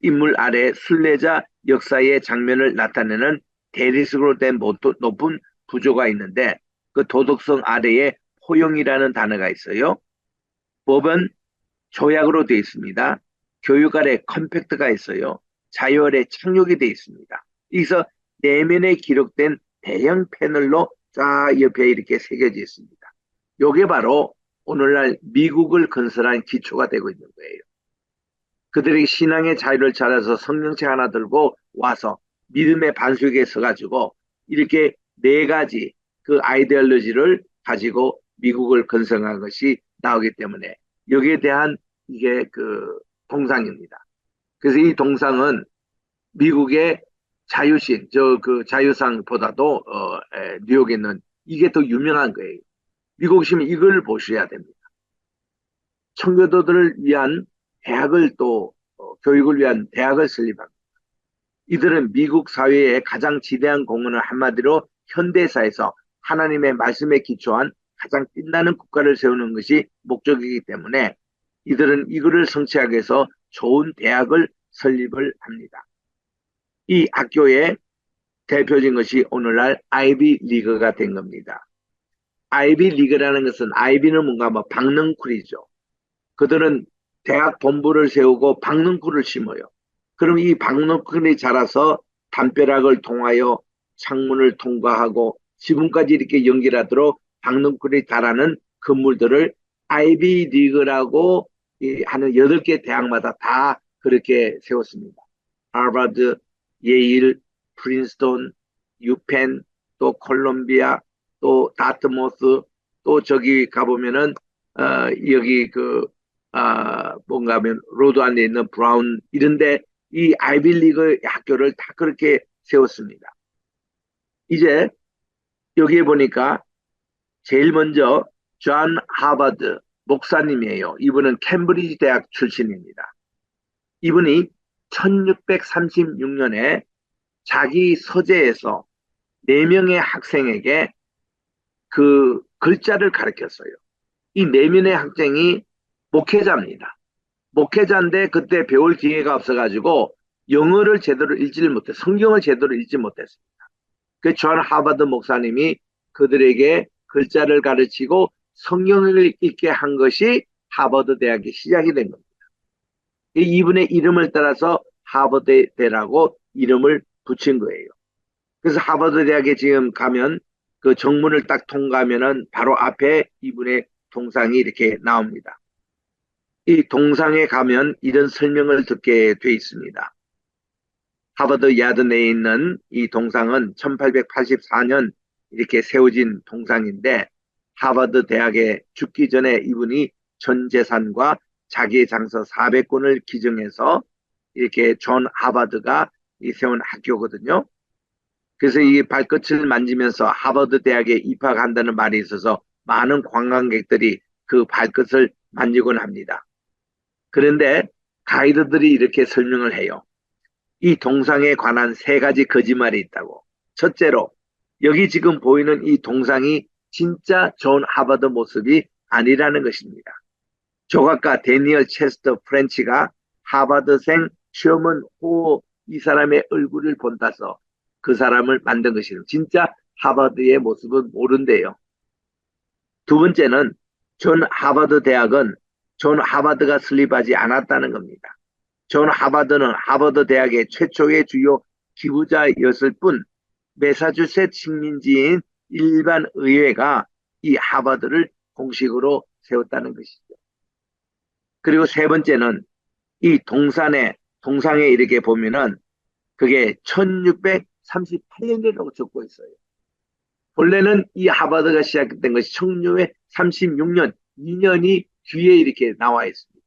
인물 아래 순례자 역사의 장면을 나타내는 대리석으로 된 높은 부조가 있는데 그 도덕성 아래에 포용이라는 단어가 있어요. 법은 조약으로 되어 있습니다. 교육 아래 컴팩트가 있어요. 자유 아래 착륙이 되어 있습니다. 여기서 내면에 기록된 대형 패널로 쫙 옆에 이렇게 새겨져 있습니다. 이게 바로 오늘날 미국을 건설한 기초가 되고 있는 거예요. 그들이 신앙의 자유를 찾아서 성경책 하나 들고 와서 믿음의 반석에 서가지고 이렇게 4가지 그 아이디올로지를 가지고 미국을 건설한 것이 나오기 때문에 여기에 대한 이게 그 동상입니다. 그래서 이 동상은 미국의 자유신, 그 자유상보다도 뉴욕에 있는 이게 더 유명한 거예요. 미국 시민 이걸 보셔야 됩니다. 청교도들을 위한 대학을 또 교육을 위한 대학을 설립합니다. 이들은 미국 사회에 가장 지대한 공헌을 한마디로 현대사에서 하나님의 말씀에 기초한 가장 빛나는 국가를 세우는 것이 목적이기 때문에 이들은 이거를 성취하기 위해서 좋은 대학을 설립을 합니다. 이 학교의 대표적인 것이 오늘날 아이비 리그가 된 겁니다. 아이비 리그라는 것은 아이비는 뭔가 뭐 박넝쿨이죠. 그들은 대학 본부를 세우고 박넝쿨을 심어요. 그럼 이 박넝쿨이 자라서 담벼락을 통하여 창문을 통과하고 지붕까지 이렇게 연결하도록 박능쿨이 달하는 건물들을 아이비 리그라고 하는 8개 대학마다 다 그렇게 세웠습니다. 하버드, 예일, 프린스턴, 유펜, 또 콜롬비아, 또 다트모스, 또 저기 가보면은 여기 뭔가 하면 로드 안에 있는 브라운 이런데 이 아이빌리그 학교를 다 그렇게 세웠습니다. 이제 여기에 보니까 제일 먼저 존 하버드 목사님이에요. 이분은 캠브리지 대학 출신입니다. 이분이 1636년에 자기 서재에서 4명의 학생에게 그 글자를 가르쳤어요. 이 4명의 학생이 목회자입니다. 목회자인데 그때 배울 기회가 없어가지고 영어를 제대로 읽지를 못해, 성경을 제대로 읽지 못했습니다. 그 존 하버드 목사님이 그들에게 글자를 가르치고 성경을 읽게 한 것이 하버드 대학의 시작이 된 겁니다. 이분의 이름을 따라서 하버드 대라고 이름을 붙인 거예요. 그래서 하버드 대학에 지금 가면 그 정문을 딱 통과하면은 바로 앞에 이분의 동상이 이렇게 나옵니다. 이 동상에 가면 이런 설명을 듣게 돼 있습니다. 하버드 야드 내에 있는 이 동상은 1884년 이렇게 세워진 동상인데 하버드 대학에 죽기 전에 이분이 전 재산과 자기의 장서 400권을 기증해서 이렇게 존 하버드가 세운 학교거든요. 그래서 이 발끝을 만지면서 하버드 대학에 입학한다는 말이 있어서 많은 관광객들이 그 발끝을 만지곤 합니다. 그런데 가이드들이 이렇게 설명을 해요. 이 동상에 관한 3가지 거짓말이 있다고. 첫째로 여기 지금 보이는 이 동상이 진짜 존 하버드 모습이 아니라는 것입니다. 조각가 데니얼 체스터 프렌치가 하버드생 셔먼 호 이 사람의 얼굴을 본따서 그 사람을 만든 것이죠. 진짜 하버드의 모습은 모른대요. 두 번째는 존 하버드 대학은 존 하버드가 설립하지 않았다는 겁니다. 존 하버드는 하버드 대학의 최초의 주요 기부자였을 뿐 매사주셋 식민지인 일반 의회가 이 하버드를 공식으로 세웠다는 것이죠. 그리고 세 번째는 이 동상에 이렇게 보면은 그게 1638년이라고 적고 있어요. 원래는 이 하버드가 시작된 것이 1636년, 2년이 뒤에 이렇게 나와 있습니다.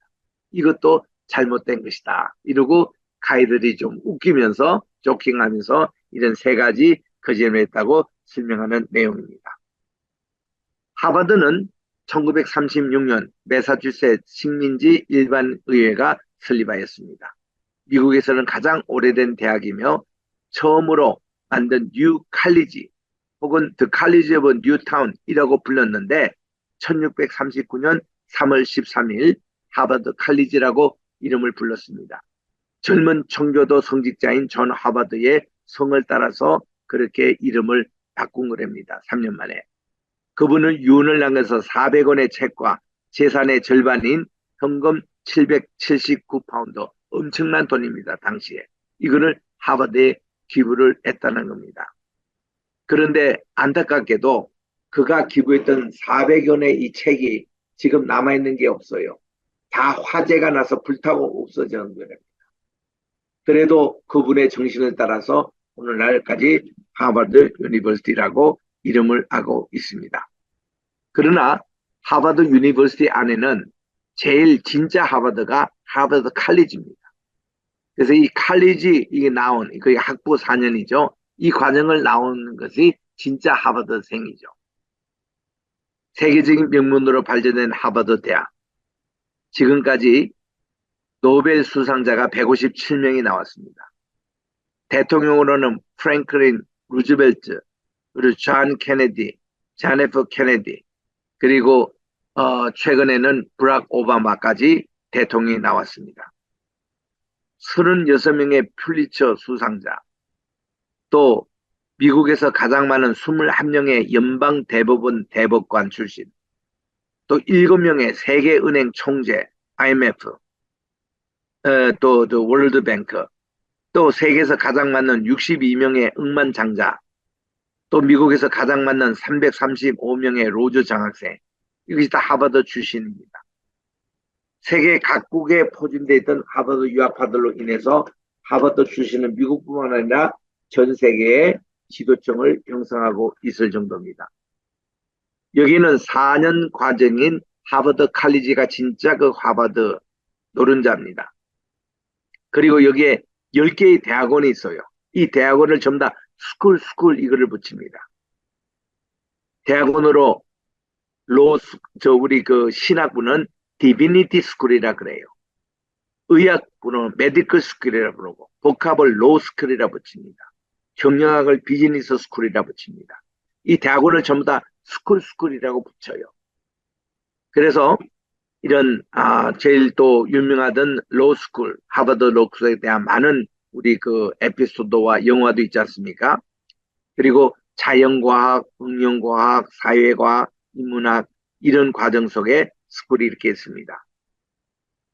이것도 잘못된 것이다. 이러고 가이드들이 좀 웃기면서 조킹하면서 이런 3가지 거짓말을 했다고 설명하는 내용입니다. 하버드는 1936년 매사추세츠 식민지 일반의회가 설립하였습니다. 미국에서는 가장 오래된 대학이며 처음으로 만든 뉴 칼리지 혹은 The College of Newtown이라고 불렀는데 1639년 3월 13일 하버드 칼리지라고 이름을 불렀습니다. 젊은 청교도 성직자인 존 하버드의 성을 따라서 그렇게 이름을 바꾼 거랍니다. 3년 만에. 그분은 유언을 남겨서 400원의 책과 재산의 절반인 현금 779파운드, 엄청난 돈입니다. 당시에. 이거를 하버드에 기부를 했다는 겁니다. 그런데 안타깝게도 그가 기부했던 400원의 이 책이 지금 남아있는 게 없어요. 다 화재가 나서 불타고 없어진 거랍니다. 그래도 그분의 정신을 따라서 오늘날까지 하버드 유니버시티라고 이름을 하고 있습니다. 그러나 하버드 유니버시티 안에는 제일 진짜 하버드가 하버드 칼리지입니다. 그래서 이 칼리지 이게 나온 그게 학부 4년이죠. 이 과정을 나오는 것이 진짜 하버드생이죠. 세계적인 명문으로 발전된 하버드 대학. 지금까지 노벨 수상자가 157명이 나왔습니다. 대통령으로는 프랭클린 루즈벨트, 그리고 존 케네디, 존 F 케네디, 그리고 최근에는 브락 오바마까지 대통령이 나왔습니다. 36명의 퓰리처 수상자, 또 미국에서 가장 많은 21명의 연방 대법원 대법관 출신, 또 7명의 세계은행 총재, IMF, 또 월드뱅크, 또 세계에서 가장 많은 62명의 억만장자, 또 미국에서 가장 많은 335명의 로즈 장학생, 이것이 다 하버드 출신입니다. 세계 각국에 포진되어 있던 하버드 유학파들로 인해서 하버드 출신은 미국뿐만 아니라 전 세계의 지도층을 형성하고 있을 정도입니다. 여기는 4년 과정인 하버드 칼리지가 진짜 그 하버드 노른자입니다. 그리고 여기에 10개의 대학원이 있어요. 이 대학원을 전부 다 스쿨 이거를 붙입니다. 대학원으로 우리 그 신학부는 디비니티 스쿨이라 그래요. 의학부는 메디컬 스쿨이라 부르고, 복합을 로 스쿨이라 붙입니다. 경영학을 비즈니스 스쿨이라 붙입니다. 이 대학원을 전부 다 스쿨이라고 붙여요. 그래서 이런 제일 또 유명하던 로스쿨, 하버드 로스쿨에 대한 많은 우리 그 에피소드와 영화도 있지 않습니까? 그리고 자연과학, 응용과학, 사회과학, 인문학 이런 과정 속에 스쿨이 이렇게 있습니다.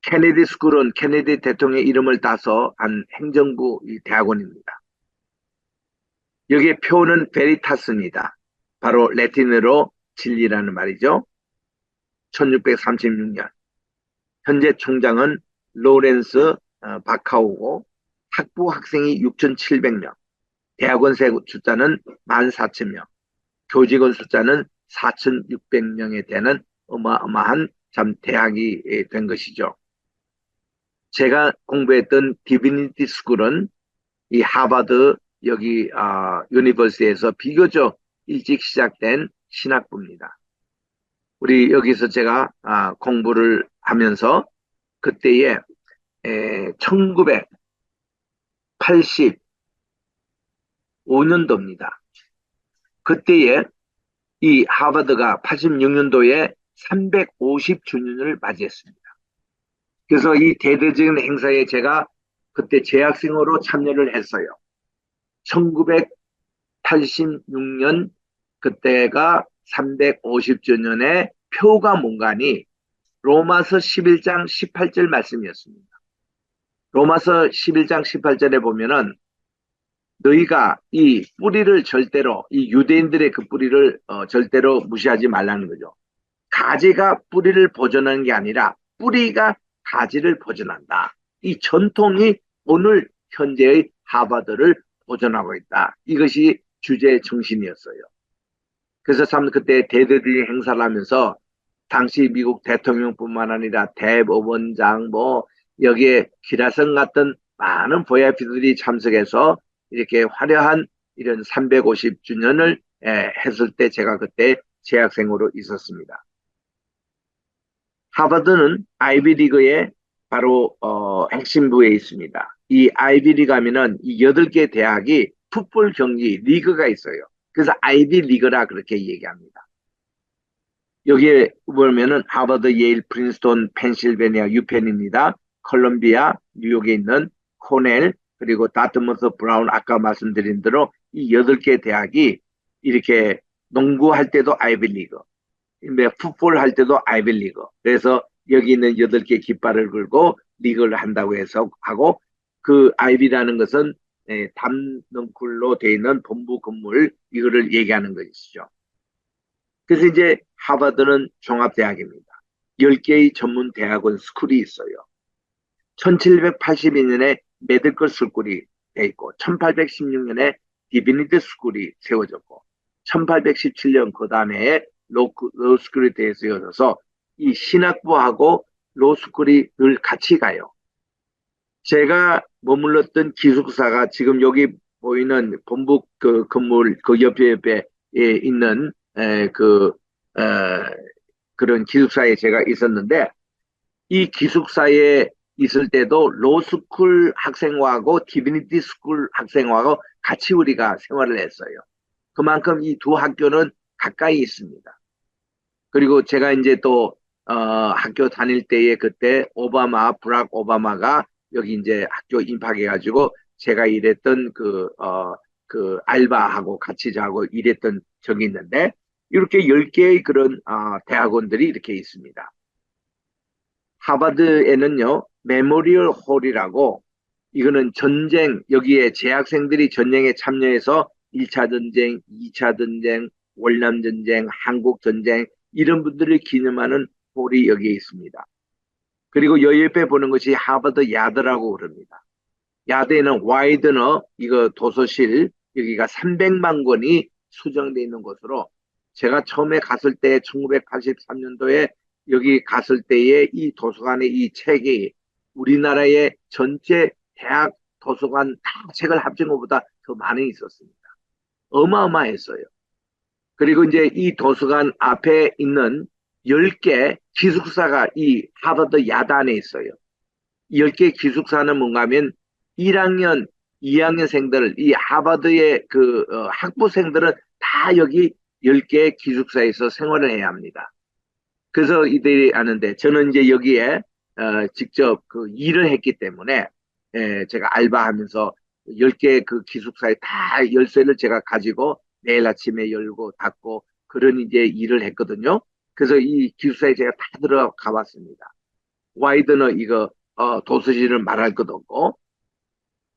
케네디 스쿨은 케네디 대통령의 이름을 따서 한 행정부 대학원입니다. 여기에 표는 베리타스입니다. 바로 라틴어로 진리라는 말이죠. 1636년. 현재 총장은 로렌스 바카우고 학부 학생이 6,700명, 대학원 숫자는 14,000명, 교직원 숫자는 4,600명에 되는 어마어마한 참 대학이 된 것이죠. 제가 공부했던 디비니티 스쿨은 이 하버드 여기 유니버시티에서 비교적 일찍 시작된 신학부입니다. 우리 여기서 제가 공부를 하면서 그때에 1985년도입니다. 그때에 이 하버드가 86년도에 350주년을 맞이했습니다. 그래서 이 대대적인 행사에 제가 그때 재학생으로 참여를 했어요. 1986년 그때가 350주년의 표가 뭔가니 로마서 11장 18절 말씀이었습니다. 로마서 11장 18절에 보면은 너희가 이 뿌리를 절대로 이 유대인들의 그 뿌리를 절대로 무시하지 말라는 거죠. 가지가 뿌리를 보존하는 게 아니라 뿌리가 가지를 보존한다. 이 전통이 오늘 현재의 하버드를 보존하고 있다. 이것이 주제의 정신이었어요. 그래서 참 그때 대대적인 행사를 하면서 당시 미국 대통령뿐만 아니라 대법원장 여기에 기라성 같은 많은 VIP들이 참석해서 이렇게 화려한 이런 350주년을 했을 때 제가 그때 재학생으로 있었습니다. 하버드는 아이비리그의 바로 핵심부에 있습니다. 이 아이비리그 하면은 이 8개 대학이 풋볼 경기 리그가 있어요. 그래서 아이비리그라 그렇게 얘기합니다. 여기에 보면은 하버드, 예일, 프린스톤, 펜실베니아, 유펜입니다. 컬럼비아, 뉴욕에 있는 코넬, 그리고 다트머스, 브라운, 아까 말씀드린 대로 이 8개 대학이 이렇게 농구할 때도 아이비리그, 풋볼 할 때도 아이비리그. 그래서 여기 있는 8개 깃발을 걸고 리그를 한다고 해서 하고, 그 아이비라는 것은 담넝쿨로 되어 있는 본부 건물 이거를 얘기하는 것이죠. 그래서 이제 하버드는 종합대학입니다. 10개의 전문 대학원 스쿨이 있어요. 1782년에 메디컬 스쿨이 돼 있고 1816년에 디비니티 스쿨이 세워졌고 1817년 그 다음에 로스쿨이 되어서 이 신학부하고 로스쿨이 늘 같이 가요. 제가 머물렀던 기숙사가 지금 여기 보이는 본부 그 건물 그 옆에 있는 그런 기숙사에 제가 있었는데 이 기숙사에 있을 때도 로스쿨 학생하고 디비니티 스쿨 학생하고 같이 우리가 생활을 했어요. 그만큼 이 두 학교는 가까이 있습니다. 그리고 제가 이제 또 학교 다닐 때에 그때 브락 오바마가 여기 이제 학교 입학해가지고 제가 일했던 그 알바하고 같이 자고 일했던 적이 있는데 이렇게 10개의 그런 대학원들이 이렇게 있습니다. 하버드에는요 메모리얼 홀이라고 이거는 전쟁, 여기에 재학생들이 전쟁에 참여해서 1차 전쟁, 2차 전쟁, 월남 전쟁, 한국 전쟁 이런 분들을 기념하는 홀이 여기에 있습니다. 그리고 여 옆에 보는 것이 하버드 야드라고 그럽니다. 야드에는 와이드너 이거 도서실 여기가 300만 권이 수정되어 있는 곳으로 제가 처음에 갔을 때 1983년도에 여기 갔을 때에 이 도서관의 이 책이 우리나라의 전체 대학 도서관 다 책을 합친 것보다 더 많이 있었습니다. 어마어마했어요. 그리고 이제 이 도서관 앞에 있는 10개 기숙사가 이 하버드 야드 안에 있어요. 10개 기숙사는 뭔가 하면 1학년, 2학년생들, 이 하버드의 학부생들은 다 여기 10개 기숙사에서 생활을 해야 합니다. 그래서 이들이 아는데 저는 이제 여기에 직접 그 일을 했기 때문에 제가 알바하면서 10개 그 기숙사에 다 열쇠를 제가 가지고 매일 아침에 열고 닫고 그런 이제 일을 했거든요. 그래서 이 기숙사에 제가 다 들어가 봤습니다. 와이드너 이거 도서실은 말할 것 없고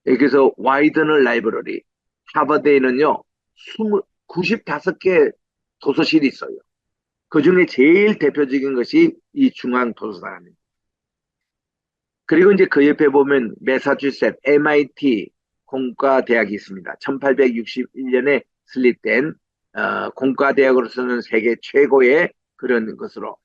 그래서 와이드너 라이브러리 하버드에는요 95개 도서실이 있어요. 그 중에 제일 대표적인 것이 이 중앙도서관입니다. 그리고 이제 그 옆에 보면 매사추세츠 MIT 공과대학이 있습니다. 1861년에 설립된 공과대학으로서는 세계 최고의 그런 것으로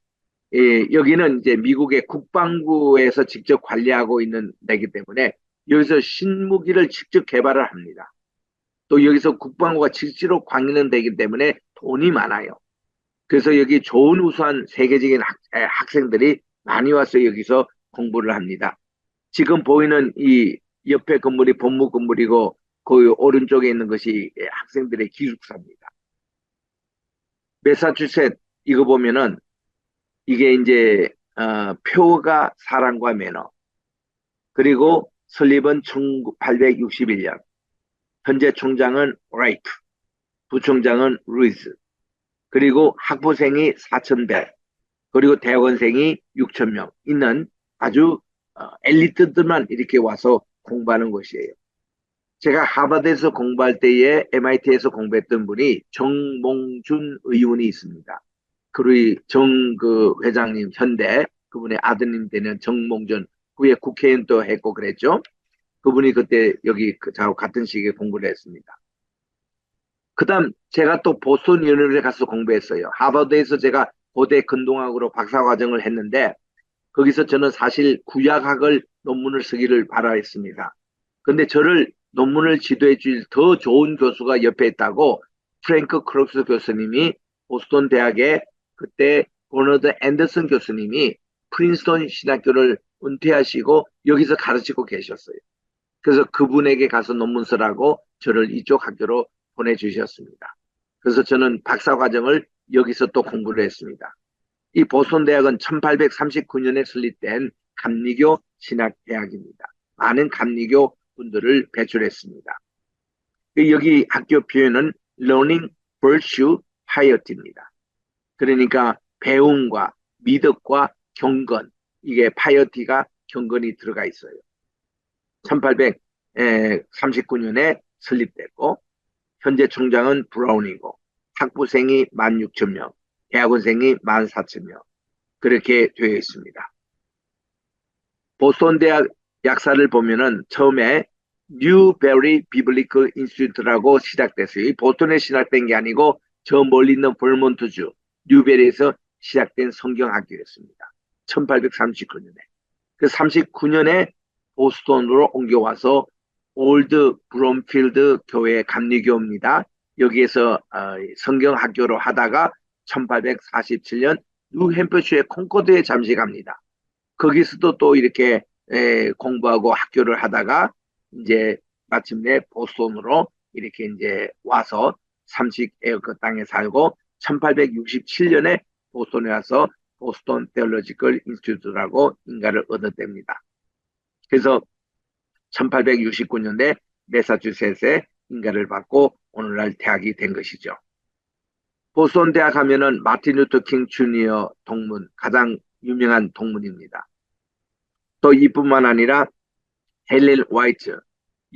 여기는 이제 미국의 국방부에서 직접 관리하고 있는 데이기 때문에 여기서 신무기를 직접 개발을 합니다. 또 여기서 국방부가 실제로 관리는 되기 때문에 돈이 많아요. 그래서 여기 좋은 우수한 세계적인 학생들이 많이 와서 여기서 공부를 합니다. 지금 보이는 이 옆에 건물이 본부 건물이고 그 오른쪽에 있는 것이 학생들의 기숙사입니다. 매사추세츠 이거 보면은 이게 이제 표가 사랑과 매너 그리고 설립은 1861년 현재 총장은 라이트 부총장은 루이스 그리고 학부생이 4,100 그리고 대학원생이 6,000명 있는 아주 엘리트들만 이렇게 와서 공부하는 곳이에요. 제가 하버드에서 공부할 때에 MIT에서 공부했던 분이 정몽준 의원이 있습니다. 그리고 그 회장님 현대 그분의 아드님 되는 정몽준 후에 국회의원도 했고 그랬죠. 그분이 그때 여기 저하고 같은 시기에 공부를 했습니다. 그다음 제가 또 보스턴 유니버시티에 가서 공부했어요. 하버드에서 제가 고대 근동학으로 박사과정을 했는데 거기서 저는 사실 구약학을 논문을 쓰기를 바라했습니다. 근데 저를 논문을 지도해 줄 더 좋은 교수가 옆에 있다고 프랭크 크록스 교수님이 보스턴 대학의 그때 버너드 앤더슨 교수님이 프린스턴 신학교를 은퇴하시고 여기서 가르치고 계셨어요. 그래서 그분에게 가서 논문 쓰라고 저를 이쪽 학교로 보내주셨습니다. 그래서 저는 박사과정을 여기서 또 공부를 했습니다. 이 보스턴 대학은 1839년에 설립된 감리교 신학대학입니다. 많은 감리교 분들을 배출했습니다. 여기 학교 표현은 Learning Virtue Piety입니다. 그러니까 배움과 미덕과 경건 이게 파이어티가 경건이 들어가 있어요. 1839년에 설립됐고 현재 총장은 브라운이고 학부생이 16,000명, 대학원생이 14,000명 그렇게 되어 있습니다. 보스턴 대학 약사를 보면은 처음에 뉴베리 비블리컬 인스티튜트라고 시작됐어요. 이 보스턴에 시작된 게 아니고 저 멀리 있는 벌몬트주 뉴베리에서 시작된 성경학교였습니다. 1839년에. 그 39년에 보스턴으로 옮겨와서 올드 브롬필드 교회 감리교입니다. 여기에서 성경학교로 하다가 1847년 뉴햄퍼셔의 콩코드에 잠시 갑니다. 거기서도 또 이렇게 공부하고 학교를 하다가 이제 마침내 보스턴으로 이렇게 이제 와서 삼식의 그 땅에 살고 1867년에 보스턴에 와서 보스턴 테올로지컬 인스티튜트라고 인가를 얻어댑니다. 그래서 1869년에 매사추세츠에 인가를 받고 오늘날 대학이 된 것이죠. 보스턴 대학 하면은 마틴 루터 킹 주니어 동문 가장 유명한 동문입니다. 또 이뿐만 아니라 헬렌 화이트,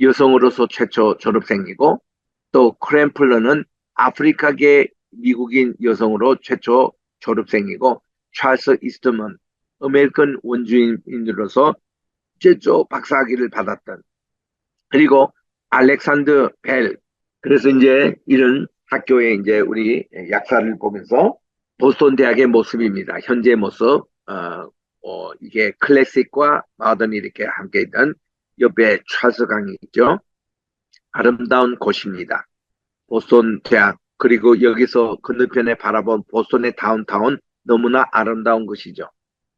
여성으로서 최초 졸업생이고, 또 크램플러는 아프리카계 미국인 여성으로 최초 졸업생이고, 찰스 이스트먼, 아메리칸 원주민으로서 최초 박사학위를 받았던, 그리고 알렉산더 벨. 그래서 이제 이런 학교에 이제 우리 약사를 보면서 보스턴 대학의 모습입니다. 현재 모습. 이게 클래식과 마더니 이렇게 함께 있던 옆에 찰스 강이 있죠. 아름다운 곳입니다. 보스턴 대학. 그리고 여기서 건너편에 바라본 보스턴의 다운타운 너무나 아름다운 것이죠.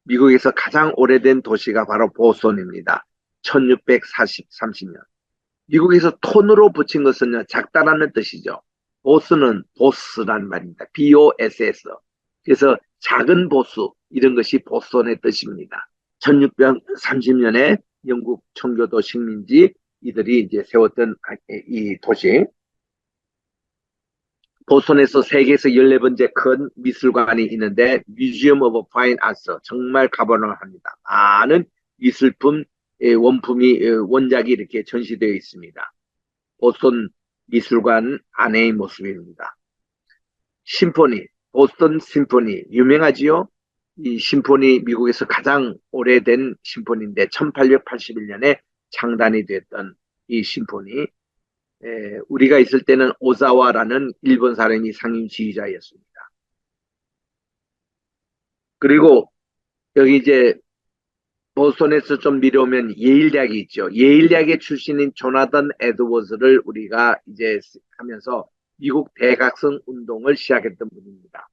미국에서 가장 오래된 도시가 바로 보스턴입니다. 1630년. 미국에서 톤으로 붙인 것은 작다라는 뜻이죠. 보스는 보스란 말입니다. BOSS. 그래서 작은 보스, 이런 것이 보스턴의 뜻입니다. 1630년에 영국 청교도 식민지 이들이 이제 세웠던 이 도시. 보스턴에서 세계에서 14번째 큰 미술관이 있는데 뮤지엄 오브 파인 아트, 정말 가보려 합니다. 많은 미술품 원품이 원작이 이렇게 전시되어 있습니다. 보스턴 미술관 안의 모습입니다. 심포니, 보스턴 심포니 유명하지요? 이 심포니 미국에서 가장 오래된 심포니인데 1881년에 창단이 됐던 이 심포니, 우리가 있을 때는 오사와라는 일본 사람이 상임 지휘자였습니다. 그리고 여기 이제 보스턴에서 좀 미려오면 예일대학이 있죠. 예일대학의 출신인 조나단 에드워즈를 우리가 이제 하면서 미국 대각성 운동을 시작했던 분입니다.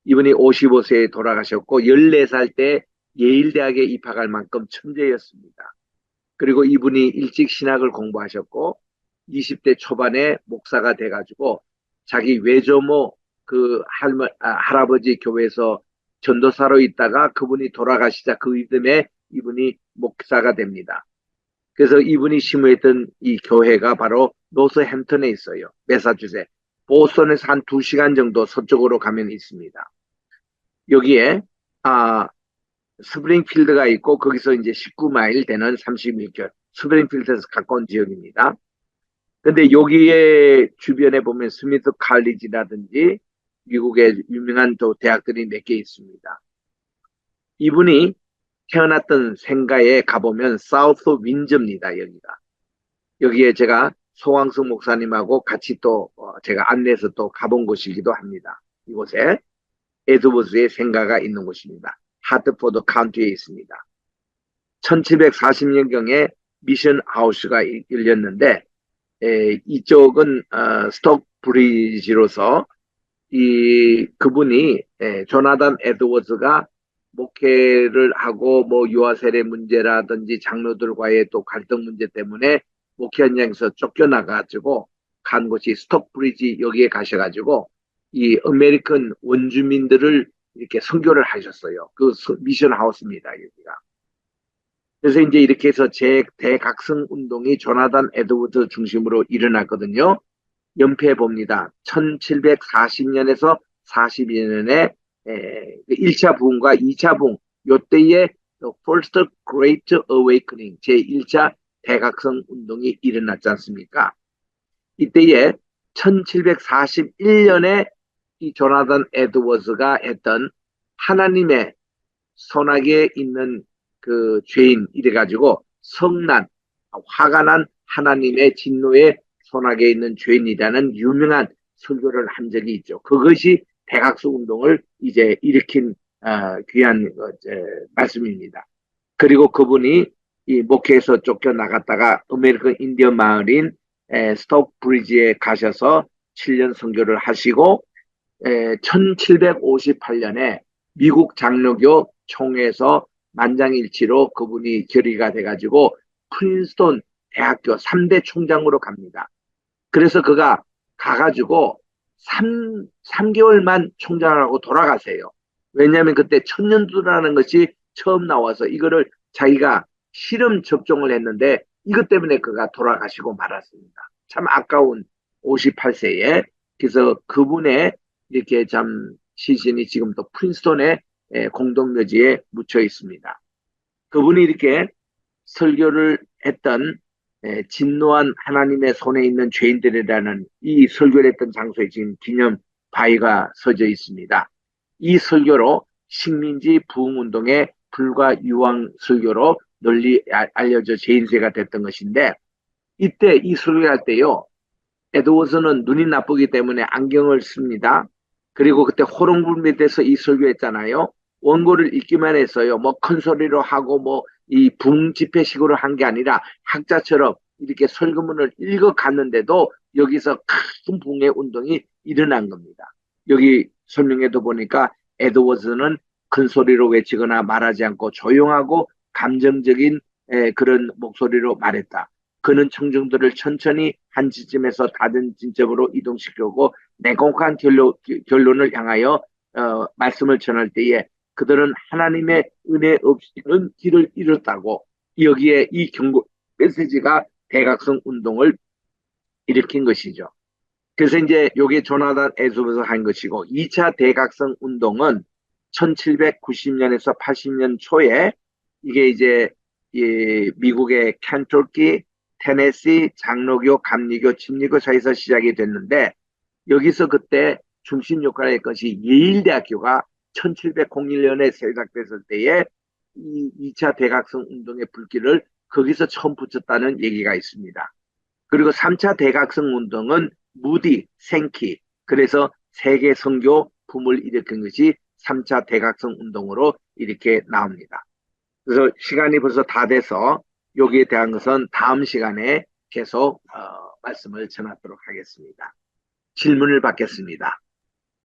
이분이 55세에 돌아가셨고 14살 때 예일대학에 입학할 만큼 천재였습니다. 그리고 이분이 일찍 신학을 공부하셨고 20대 초반에 목사가 돼가지고 자기 외조모 할아버지 교회에서 전도사로 있다가 그분이 돌아가시자 그 이듬해 이분이 목사가 됩니다. 그래서 이분이 심우했던 이 교회가 바로 노스햄튼에 있어요. 매사추세. 보스턴에서 한 2시간 정도 서쪽으로 가면 있습니다. 여기에 스프링필드가 있고 거기서 이제 19마일 되는 31km, 스프링필드에서 가까운 지역입니다. 근데 여기에 주변에 보면 스미스 칼리지라든지 미국의 유명한 또 대학들이 몇 개 있습니다. 이분이 태어났던 생가에 가보면 사우스 윈즈입니다. 여기에 제가 송황숙 목사님하고 같이 또 제가 안내해서 또 가본 곳이기도 합니다. 이곳에 에드워즈의 생가가 있는 곳입니다. 하트포드 카운티에 있습니다. 1740년경에 미션 하우스가 열렸는데 이쪽은 스톡 브리지로서 그분이 조나단 에드워즈가 목회를 하고 뭐 유아 세례 문제라든지 장로들과의 또 갈등 문제 때문에 목회 현장에서 쫓겨나가지고 간 곳이 스톡브리지. 여기에 가셔가지고 이 아메리칸 원주민들을 이렇게 선교를 하셨어요. 그 미션 하우스입니다, 여기가. 그래서 이제 이렇게 해서 대각성 운동이 조나단 에드워즈 중심으로 일어났거든요. 연패해 봅니다. 1740년에서 42년에 1차 부흥과 2차 부흥, 요때에 First Great Awakening, 제1차 대각성 운동이 일어났지 않습니까? 이때에 1741년에 이 조나단 에드워즈가 했던 하나님의 손아귀에 있는 그 죄인 이래가지고 성난, 화가 난 하나님의 진노의 손아귀에 있는 죄인이라는 유명한 설교를 한 적이 있죠. 그것이 대각성 운동을 이제 일으킨 귀한 말씀입니다. 그리고 그분이 이 목회에서 쫓겨나갔다가 아메리칸 인디언 마을인 스톡 브리지에 가셔서 7년 선교를 하시고 1758년에 미국 장로교 총회에서 만장일치로 그분이 결의가 돼가지고 프린스턴 대학교 3대 총장으로 갑니다. 그래서 그가 가가지고 3개월만 총장을 하고 돌아가세요. 왜냐하면 그때 천년두라는 것이 처음 나와서 이거를 자기가 실험 접종을 했는데 이것 때문에 그가 돌아가시고 말았습니다. 참 아까운 58세에. 그래서 그분의 이렇게 참 시신이 지금 또 프린스턴의 공동묘지에 묻혀 있습니다. 그분이 이렇게 설교를 했던 진노한 하나님의 손에 있는 죄인들이라는 이 설교를 했던 장소에 지금 기념 바위가 서져 있습니다. 이 설교로 식민지 부흥운동의 불과 유황 설교로 널리 알려져 재인세가 됐던 것인데, 이때 이 설교를 할 때요, 에드워즈는 눈이 나쁘기 때문에 안경을 씁니다. 그리고 그때 호롱불 밑에서 이 설교했잖아요. 원고를 읽기만 했어요. 뭐 큰 소리로 하고 뭐 이 붕 집회식으로 한 게 아니라 학자처럼 이렇게 설교문을 읽어 갔는데도 여기서 큰 붕의 운동이 일어난 겁니다. 여기 설명에도 보니까 에드워즈는 큰 소리로 외치거나 말하지 않고 조용하고 감정적인 그런 목소리로 말했다. 그는 청중들을 천천히 한 지점에서 닫은 진점으로 이동시키고 냉혹한 결론을 향하여 말씀을 전할 때에 그들은 하나님의 은혜 없이는 길을 잃었다고, 여기에 이 경고 메시지가 대각성 운동을 일으킨 것이죠. 그래서 이제 요게 조나단 에즈에서 한 것이고, 2차 대각성 운동은 1790년에서 80년 초에 이게 이제 미국의 켄터키, 테네시, 장로교, 감리교, 침례교 사이에서 시작이 됐는데, 여기서 그때 중심 역할을 했던 것이 예일대학교가 1701년에 세작됐을 때에 이 2차 대각성 운동의 불길을 거기서 처음 붙였다는 얘기가 있습니다. 그리고 3차 대각성 운동은 무디, 생키, 그래서 세계 선교 붐을 일으킨 것이 3차 대각성 운동으로 이렇게 나옵니다. 그래서 시간이 벌써 다 돼서 여기에 대한 것은 다음 시간에 계속 말씀을 전하도록 하겠습니다. 질문을 받겠습니다.